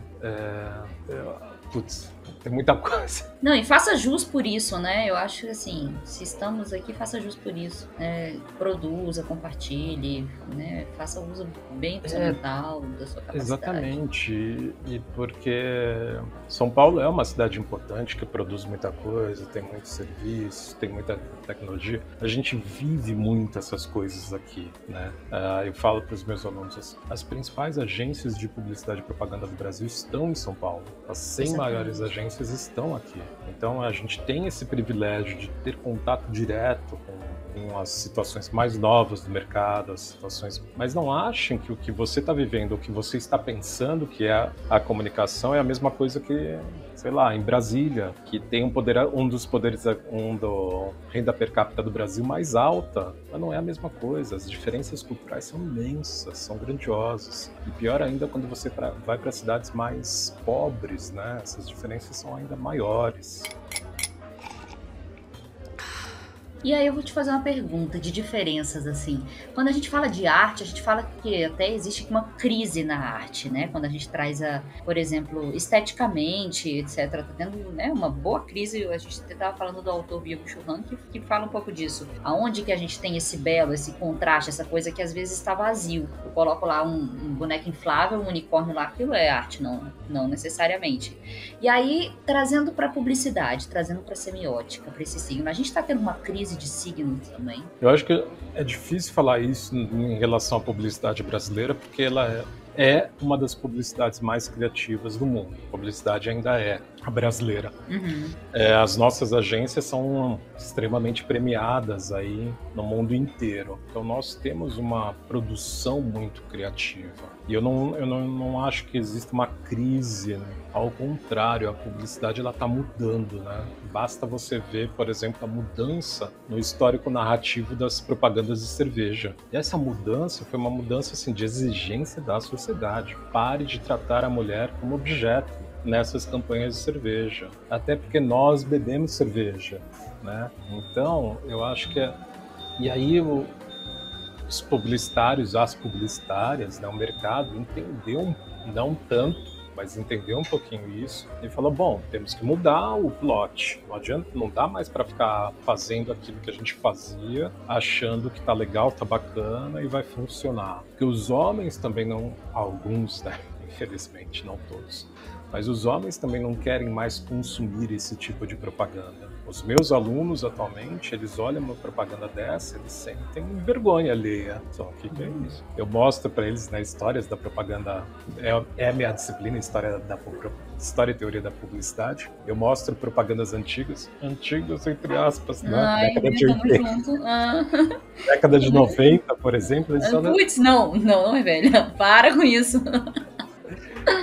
putz, tem muita coisa. Não, e faça jus por isso, né? Eu acho que, assim, se estamos aqui, faça jus por isso. Produza, compartilhe, né? Faça uso bem instrumental da sua capacidade. Exatamente. E porque São Paulo é uma cidade importante que produz muita coisa, tem muito serviço, tem muita tecnologia. A gente vive muito essas coisas aqui, né? Eu falo para os meus alunos, as principais agências de publicidade e propaganda do Brasil estão em São Paulo. As 100 maiores agências estão aqui. Então a gente tem esse privilégio de ter contato direto com as situações mais novas do mercado, as situações. Mas não achem que o que você está vivendo, o que você está pensando que é a comunicação é a mesma coisa que, sei lá, em Brasília, que tem um dos poderes, do renda per capita do Brasil mais alta, mas não é a mesma coisa. As diferenças culturais são imensas, são grandiosas. E pior ainda quando você vai para cidades mais pobres, né? Essas diferenças são ainda maiores. E aí eu vou te fazer uma pergunta de diferenças, assim. Quando a gente fala de arte, a gente fala que até existe uma crise na arte, né? Quando a gente traz, por exemplo, esteticamente, etc. Tá tendo, né, uma boa crise. A gente estava falando do autor Byung-Chul Han, que fala um pouco disso. Aonde que a gente tem esse belo, esse contraste, essa coisa que às vezes está vazio. Eu coloco lá um boneco inflável, um unicórnio lá, aquilo é arte, não necessariamente. E aí, trazendo para publicidade, trazendo para semiótica, para esse signo, a gente está tendo uma crise de signos também. Eu acho que é difícil falar isso em relação à publicidade brasileira, porque ela é uma das publicidades mais criativas do mundo. A publicidade ainda é a brasileira. As nossas agências são extremamente premiadas aí no mundo inteiro. Então nós temos uma produção muito criativa. E eu não acho que exista uma crise, né? Ao contrário, a publicidade ela está mudando, né? Basta você ver, por exemplo, a mudança no histórico narrativo das propagandas de cerveja. E essa mudança foi uma mudança assim, de exigência da sociedade. Pare de tratar a mulher como objeto. nessas campanhas de cerveja. Até porque nós bebemos cerveja, né? Então, eu acho que E aí os publicitários, as publicitárias, né, o mercado entendeu, não tanto, mas entendeu um pouquinho isso e falou, bom, temos que mudar o plot. Não adianta, não dá mais para ficar fazendo aquilo que a gente fazia, achando que tá legal, tá bacana e vai funcionar. Porque os homens também não, alguns, né, infelizmente, não todos, mas os homens também não querem mais consumir esse tipo de propaganda. Os meus alunos, atualmente, eles olham uma propaganda dessa, eles sentem vergonha alheia. Só que é isso. Eu mostro para eles, né, histórias da propaganda, é a minha disciplina, história e teoria da publicidade. Eu mostro propagandas antigas entre aspas, né? Década de 80. Década de 90, por exemplo. Putz, não é velha. Para com isso.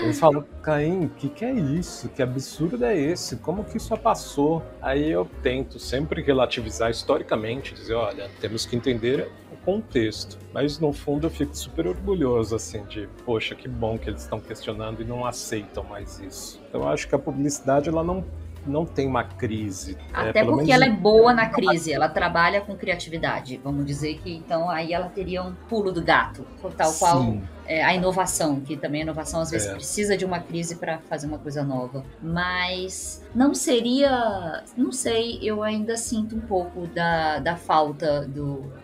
Eles falam, Caim, que é isso? Que absurdo é esse? Como que isso passou? Aí eu tento sempre relativizar historicamente, dizer, olha, temos que entender o contexto. Mas no fundo eu fico super orgulhoso, assim, de, poxa, que bom que eles estão questionando e não aceitam mais isso. Então eu acho que a publicidade, ela não tem uma crise. Até porque ela é boa na crise, ela trabalha com criatividade. Vamos dizer que, então, aí ela teria um pulo do gato, tal qual a inovação, que também a inovação às vezes precisa de uma crise para fazer uma coisa nova. Mas não seria, não sei, eu ainda sinto um pouco da falta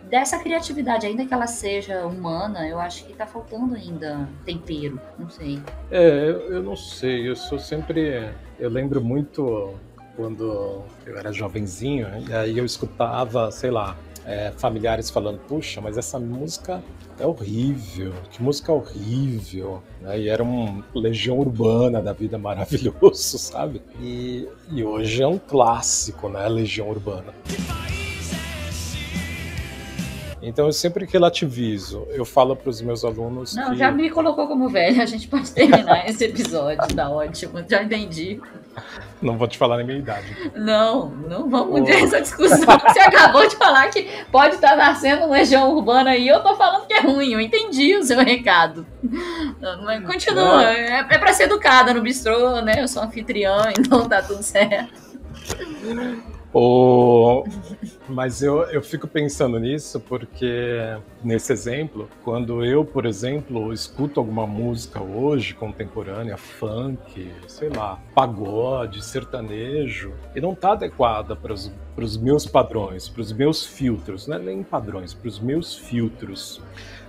dessa criatividade, ainda que ela seja humana, eu acho que tá faltando ainda tempero, não sei. Eu não sei, eu lembro muito quando eu era jovenzinho, e aí eu escutava, sei lá, familiares falando, puxa, mas essa música é horrível, que música horrível, né? E era uma Legião Urbana da vida, maravilhoso, sabe? E hoje é um clássico, né, Legião Urbana. Então eu sempre relativizo, eu falo para os meus alunos Não, já me colocou como velha, a gente pode terminar esse episódio, tá ótimo, já entendi. Não vou te falar na minha idade. Não vamos ter essa discussão. Você acabou de falar que pode estar nascendo uma Legião Urbana aí, eu tô falando que é ruim, eu entendi o seu recado. Mas continua, é pra ser educada no bistrô, né? Eu sou anfitriã, então tá tudo certo. Mas eu fico pensando nisso porque, nesse exemplo, quando eu, por exemplo, escuto alguma música hoje, contemporânea, funk, sei lá, pagode, sertanejo, e não está adequada para os meus padrões, para os meus filtros, não é nem padrões, para os meus filtros.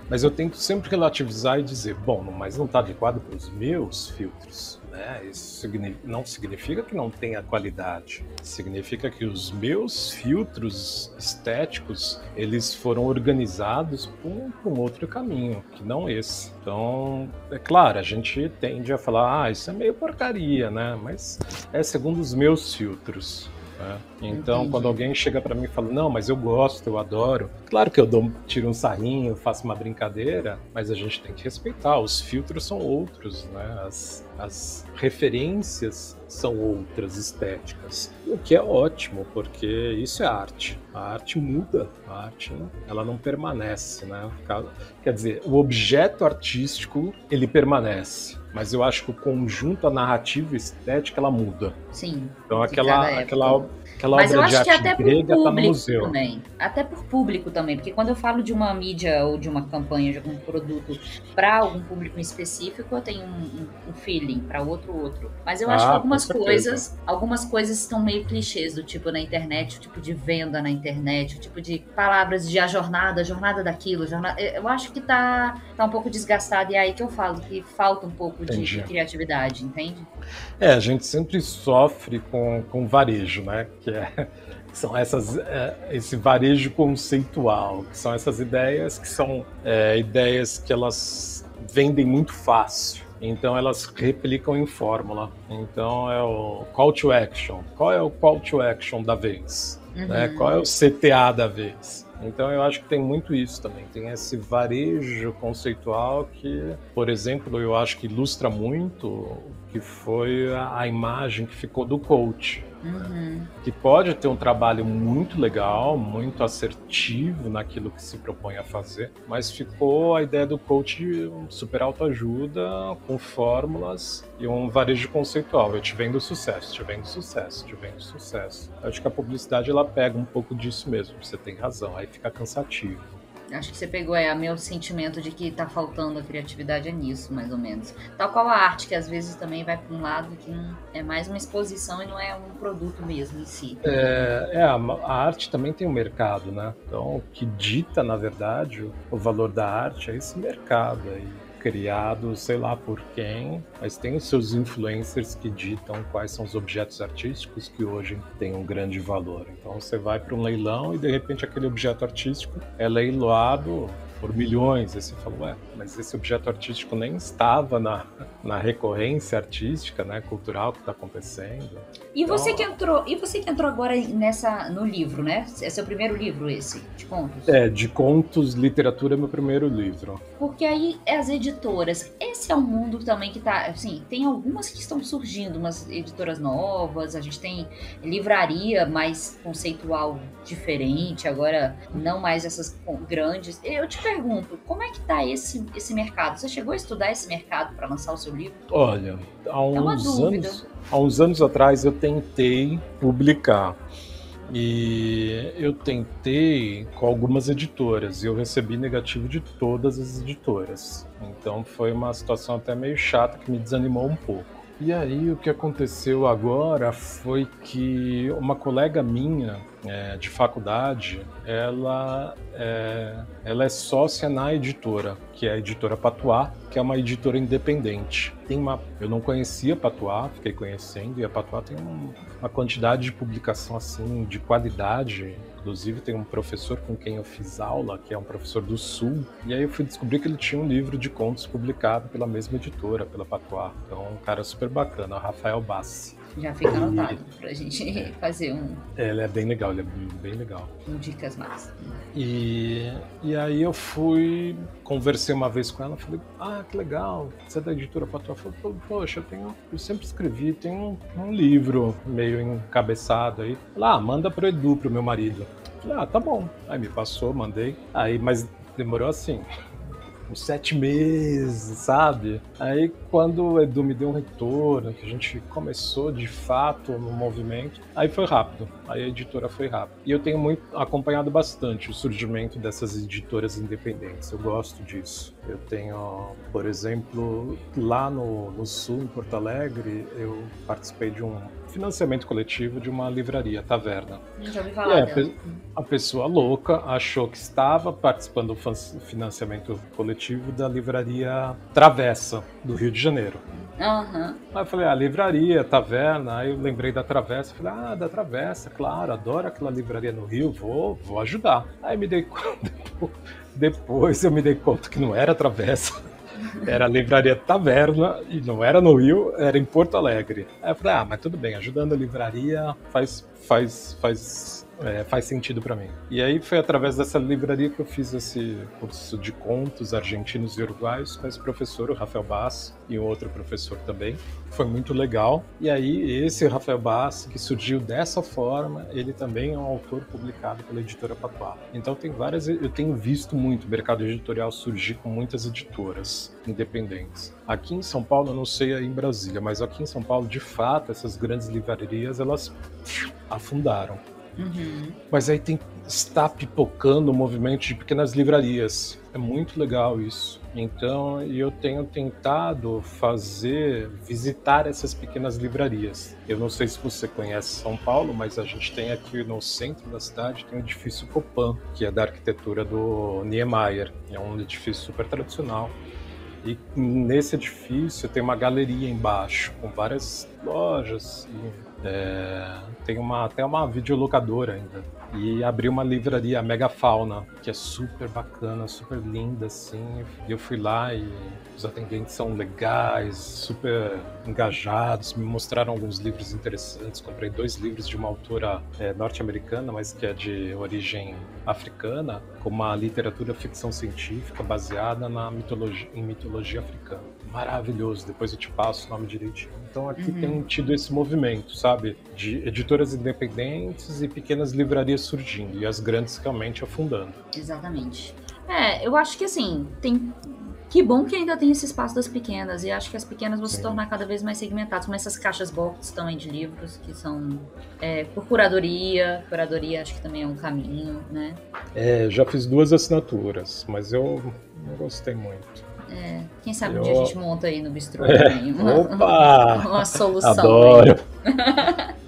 Mas eu tento sempre relativizar e dizer, bom, mas não está adequado para os meus filtros. Isso não significa que não tenha qualidade, significa que os meus filtros estéticos, eles foram organizados por um outro caminho, que não esse. Então, é claro, a gente tende a falar, isso é meio porcaria, né? Mas é segundo os meus filtros. Então, entendi. Quando alguém chega para mim e fala, não, mas eu gosto, eu adoro, claro que eu tiro um sarrinho, faço uma brincadeira, mas a gente tem que respeitar, os filtros são outros, né? As referências são outras, estéticas, o que é ótimo, porque isso é arte. A arte muda, a arte ela não permanece, né? Quer dizer, o objeto artístico, ele permanece, mas eu acho que o conjunto, a narrativa estética, ela muda. Sim. Então aquela mas obra eu de acho que arte até grega por tá no público museu. também. Até por público também, porque quando eu falo de uma mídia ou de uma campanha, de algum produto para algum público em específico, eu tenho um feeling, para outro. Mas eu acho que algumas coisas estão meio clichês, do tipo na internet, o tipo de venda na internet, o tipo de palavras de a jornada daquilo, eu acho que tá um pouco desgastado, e é aí que eu falo que falta um pouco de criatividade, entende? A gente sempre sofre com varejo, né? Que são esse varejo conceitual, que são essas ideias que são ideias que elas vendem muito fácil. Então elas replicam em fórmula. Então é o call to action. Qual é o call to action da vez? Né? Qual é o CTA da vez? Então eu acho que tem muito isso também, tem esse varejo conceitual que, por exemplo, eu acho que ilustra muito que foi a imagem que ficou do coach. Que pode ter um trabalho muito legal, muito assertivo naquilo que se propõe a fazer, mas ficou a ideia do coach super autoajuda, com fórmulas e um varejo conceitual. Eu te vendo sucesso, te vendo sucesso, te vendo sucesso. Eu acho que a publicidade ela pega um pouco disso mesmo, você tem razão, aí fica cansativo. Acho que você pegou meu sentimento de que tá faltando a criatividade nisso, mais ou menos. Tal qual a arte, que às vezes também vai para um lado que não é mais uma exposição e não é um produto mesmo em si. A arte também tem um mercado, né? Então, o que dita, na verdade, o valor da arte é esse mercado aí, criado, sei lá por quem, mas tem os seus influencers que ditam quais são os objetos artísticos que hoje têm um grande valor. Então você vai para um leilão e de repente aquele objeto artístico é leiloado por milhões. Aí você fala, mas esse objeto artístico nem estava na recorrência artística, né, cultural que está acontecendo. E você que entrou agora no livro, né? É seu primeiro livro esse, de contos? De contos, literatura é meu primeiro livro. Porque aí as editoras, esse é um mundo também que tá, assim, tem algumas que estão surgindo, umas editoras novas, a gente tem livraria mais conceitual diferente, agora não mais essas grandes. Eu te pergunto, como é que tá esse mercado? Você chegou a estudar esse mercado para lançar o seu livro? Olha, há uns anos atrás eu tentei publicar. E eu tentei com algumas editoras e eu recebi negativo de todas as editoras. Então foi uma situação até meio chata que me desanimou um pouco. E aí o que aconteceu agora foi que uma colega minha de faculdade, ela é sócia na editora, que é a editora Patois, que é uma editora independente. Eu não conhecia a Patois, fiquei conhecendo, e a Patois tem uma quantidade de publicação assim, de qualidade. Inclusive tem um professor com quem eu fiz aula, que é um professor do Sul, e aí eu fui descobrir que ele tinha um livro de contos publicado pela mesma editora, pela Patois. Então um cara super bacana, o Rafael Bassi. Já fica anotado pra gente fazer um... Ele é bem legal, Com dicas mais. E aí eu conversei uma vez com ela, falei, que legal, você é da editora Patois? Falei, poxa, eu sempre escrevi, tem um livro meio encabeçado aí. Falei, manda pro Edu, pro meu marido. Falei, tá bom. Aí me passou, mandei. Mas demorou assim... uns 7 meses, sabe? Aí quando o Edu me deu um retorno, que a gente começou de fato no movimento, aí foi rápido, aí a editora foi rápido. E eu tenho acompanhado bastante o surgimento dessas editoras independentes, eu gosto disso. Eu tenho, por exemplo, lá no Sul, em Porto Alegre, eu participei de um financiamento coletivo de uma livraria, Taverna. Já ouvi falar dela. A pessoa louca achou que estava participando do financiamento coletivo da livraria Travessa, do Rio de Janeiro. Aí eu falei, livraria, Taverna, aí eu lembrei da Travessa, falei, da Travessa, claro, adoro aquela livraria no Rio, vou ajudar. Aí me dei conta, depois eu me dei conta que não era Travessa, era a livraria Taverna, e não era no Rio, era em Porto Alegre. Aí eu falei, mas tudo bem, ajudando a livraria faz sentido para mim. E aí foi através dessa livraria que eu fiz esse curso de contos argentinos e uruguaios com esse professor, o Rafael Bassi, e um outro professor também. Foi muito legal. E aí esse Rafael Bassi, que surgiu dessa forma, ele também é um autor publicado pela editora Patois. Então eu tenho visto muito o mercado editorial surgir com muitas editoras independentes. Aqui em São Paulo, eu não sei aí em Brasília, mas aqui em São Paulo, de fato, essas grandes livrarias, elas afundaram. Mas aí está pipocando o movimento de pequenas livrarias. É muito legal isso. Então, eu tenho tentado visitar essas pequenas livrarias. Eu não sei se você conhece São Paulo, mas a gente tem aqui no centro da cidade, tem o edifício Copan, que é da arquitetura do Niemeyer. É um edifício super tradicional. E nesse edifício tem uma galeria embaixo, com várias lojas Tem até uma videolocadora ainda. E abri uma livraria, a Megafauna, que é super bacana, super linda, assim. E eu fui lá e os atendentes são legais, super engajados, me mostraram alguns livros interessantes. Comprei 2 livros de uma autora norte-americana, mas que é de origem africana, com uma literatura ficção científica baseada em mitologia africana. Maravilhoso, depois eu te passo o nome direitinho. Então aqui tem tido esse movimento, sabe? De editoras independentes e pequenas livrarias surgindo, e as grandes realmente afundando. Exatamente. Eu acho que assim, que bom que ainda tem esse espaço das pequenas, e acho que as pequenas vão se tornar cada vez mais segmentadas, como essas caixas box também de livros, que são por curadoria acho que também é um caminho, né? Já fiz 2 assinaturas, mas eu não gostei muito. Quem sabe um dia a gente monta aí no Bistrô também uma solução. Adoro!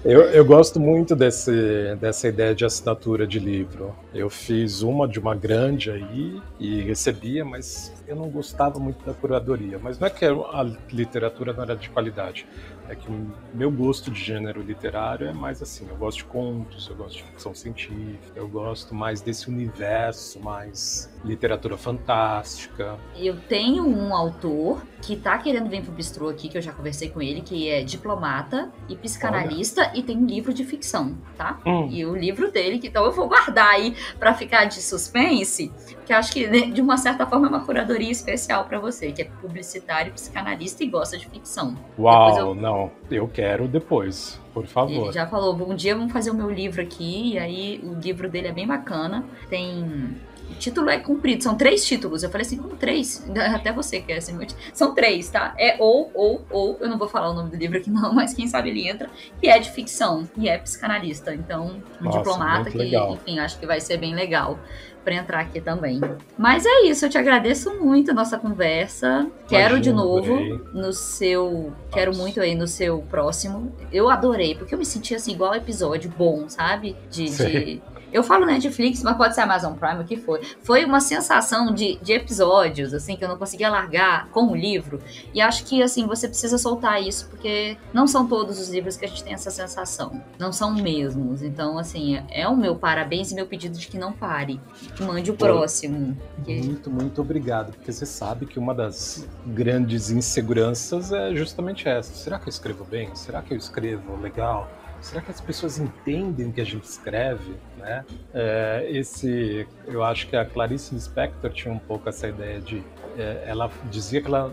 Eu gosto muito dessa ideia de assinatura de livro. Eu fiz uma de uma grande aí e recebia, mas eu não gostava muito da curadoria. Mas não é que a literatura não era de qualidade, é que o meu gosto de gênero literário é mais assim. Eu gosto de contos, eu gosto de ficção científica, eu gosto mais desse universo, mais literatura fantástica. Eu tenho um autor que tá querendo vir pro Bistrô aqui, que eu já conversei com ele, que é diplomata e psicanalista. E tem um livro de ficção, tá? E o livro dele, que então eu vou guardar aí pra ficar de suspense, que eu acho que de uma certa forma é uma curadoria especial pra você, que é publicitário, psicanalista e gosta de ficção. Uau, não, eu quero depois, por favor. Ele já falou, um dia vamos fazer o meu livro aqui, e aí o livro dele é bem bacana, o título é comprido, são 3 títulos. Eu falei assim, como 3? Até você quer assim, são 3, tá? É ou, eu não vou falar o nome do livro aqui não, mas quem sabe ele entra, que é de ficção, e é psicanalista. Então, diplomata que, legal. Enfim, acho que vai ser bem legal pra entrar aqui também. Mas é isso, eu te agradeço muito a nossa conversa. Quero de novo quero muito aí no seu próximo. Eu adorei, porque eu me senti assim, igual episódio bom, sabe? Eu falo Netflix, mas pode ser Amazon Prime, o que for. Foi uma sensação de episódios, assim, que eu não conseguia largar com o livro. E acho que, assim, você precisa soltar isso, porque não são todos os livros que a gente tem essa sensação. Não são mesmos. Então, assim, é o meu parabéns e meu pedido de que não pare. Que mande o próximo. Muito, muito obrigado. Porque você sabe que uma das grandes inseguranças é justamente essa. Será que eu escrevo bem? Será que eu escrevo legal? Será que as pessoas entendem o que a gente escreve, né? Eu acho que a Clarice Lispector tinha um pouco essa ideia de... ela dizia que ela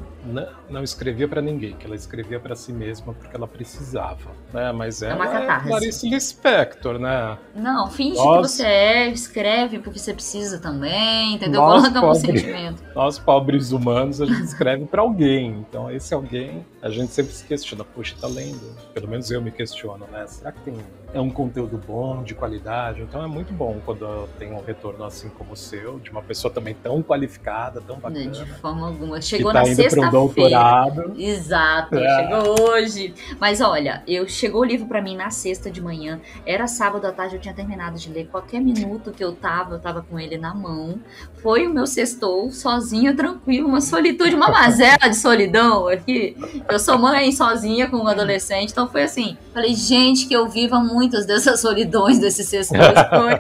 não escrevia para ninguém, que ela escrevia para si mesma porque ela precisava, né? Mas ela é Clarice Lispector, né? Não, finge que você escreve porque você precisa também, entendeu? Coloca um sentimento. Nós, pobres humanos, a gente escreve para alguém. Então, esse alguém, a gente sempre se questiona. Poxa, tá lendo? Pelo menos eu me questiono, né? Será que é um conteúdo bom, de qualidade? Então, é muito bom quando tem um retorno assim como o seu, de uma pessoa também tão qualificada, tão bacana. De forma alguma. Chegou na sexta-feira. Doutorado. Exato, chegou hoje. Mas olha, chegou o livro pra mim na sexta de manhã, era sábado à tarde, eu tinha terminado de ler. Qualquer minuto que eu tava com ele na mão. Foi o meu sextou, sozinha, tranquilo, uma solitude, uma mazela de solidão aqui. Eu sou mãe sozinha com um adolescente, então foi assim. Falei, gente, que eu viva muitas dessas solidões, desses sextos. Foi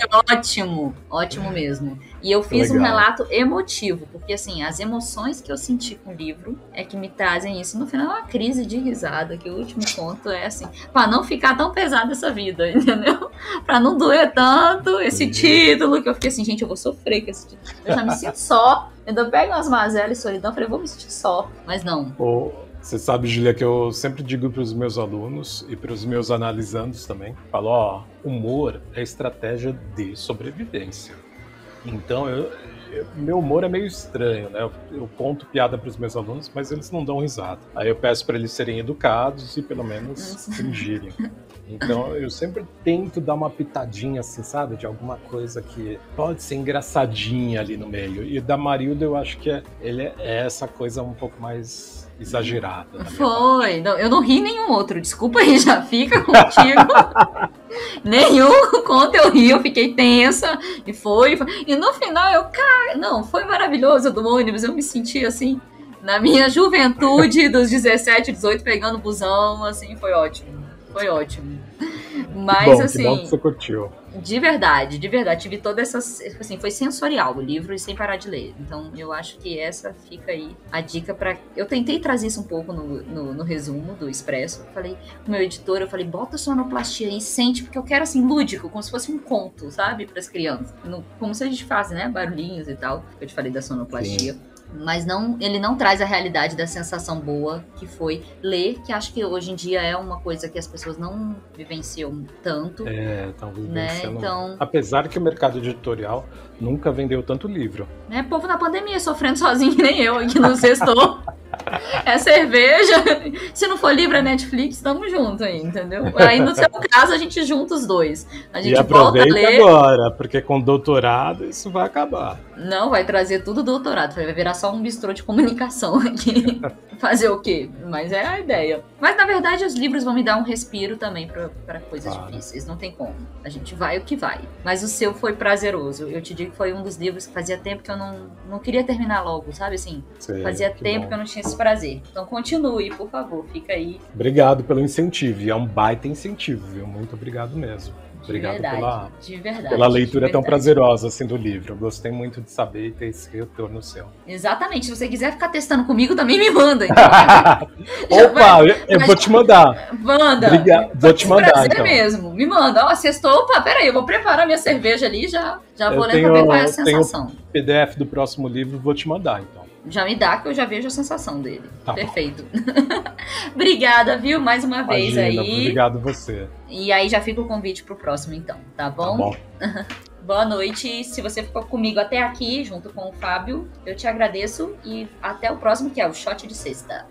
ótimo mesmo. E eu fiz um relato emotivo, porque assim, as emoções que eu senti com o livro é que me trazem isso. No final é uma crise de risada, que o último conto é assim, pra não ficar tão pesada essa vida, entendeu? Pra não doer tanto esse título, que eu fiquei assim, gente, eu vou sofrer com esse título. Eu já me sinto só, ainda pego umas mazelas e solidão, falei, vou me sentir só, mas não. Você sabe, Julia, que eu sempre digo para os meus alunos e para os meus analisandos também, falo, humor é estratégia de sobrevivência. Então, meu humor é meio estranho, né? Eu conto piada para os meus alunos, mas eles não dão risada. Aí eu peço para eles serem educados e pelo menos fingirem. Então, eu sempre tento dar uma pitadinha, assim, sabe? De alguma coisa que pode ser engraçadinha ali no meio. E da Marilda, eu acho que é essa coisa um pouco mais exagerada. Foi. Não, eu não ri nenhum outro. Desculpa aí, já fica contigo. Nenhum conto eu ri, eu fiquei tensa. E foi. E no final, não, foi maravilhoso do ônibus. Eu me senti assim, na minha juventude, dos 17, 18, pegando busão, assim, foi ótimo. Foi ótimo. Mas, que assim, bom que você curtiu. De verdade, tive toda essa, assim, foi sensorial o livro e sem parar de ler. Então, eu acho que essa fica aí a dica para. Eu tentei trazer isso um pouco no resumo do Expresso. Falei com o meu editor, eu falei, bota sonoplastia aí, sente, porque eu quero, assim, lúdico, como se fosse um conto, sabe, para as crianças. Como se a gente faz, né, barulhinhos e tal. Eu te falei da sonoplastia. Sim. Mas ele não traz a realidade da sensação boa que foi ler, que acho que hoje em dia é uma coisa que as pessoas não vivenciam tanto. Estão vivenciando. Né? Então, apesar que o mercado editorial nunca vendeu tanto livro. Né? Povo na pandemia sofrendo sozinho, que nem eu aqui no sextou. É cerveja. Se não for livro, é Netflix, tamo junto aí, entendeu? Aí no seu caso a gente junta os dois. A gente volta a ler agora, porque com doutorado isso vai acabar. Não, vai trazer tudo doutorado. Vai virar só um bistrô de comunicação aqui. Fazer o quê? Mas é a ideia. Mas na verdade os livros vão me dar um respiro também para coisas difíceis. Não tem como. A gente vai o que vai. Mas o seu foi prazeroso. Eu te digo que foi um dos livros que fazia tempo que eu não queria terminar logo, sabe assim? Fazia tempo que eu não tinha esse prazer. Então continue, por favor, fica aí. Obrigado pelo incentivo, e é um baita incentivo, viu? Muito obrigado mesmo. Obrigado pela leitura tão prazerosa assim do livro. Eu gostei muito de saber e ter esse retorno seu. Exatamente. Se você quiser ficar testando comigo, também me manda. Então. Opa, eu vou te mandar. Manda. Obrigado. Vou te mandar, então. Mesmo. Me manda. Ó, sextou. Opa, peraí, eu vou preparar minha cerveja ali, já vou ler pra ver qual é a sensação. Tenho o PDF do próximo livro, vou te mandar, então. Já me dá, que eu já vejo a sensação dele. Tá. Perfeito. Obrigada, viu? Mais uma vez aí. Obrigado você. E aí já fica o convite pro próximo, então. Tá bom? Tá bom. Boa noite. Se você ficou comigo até aqui, junto com o Fábio, eu te agradeço. E até o próximo, que é o Shot de Sexta.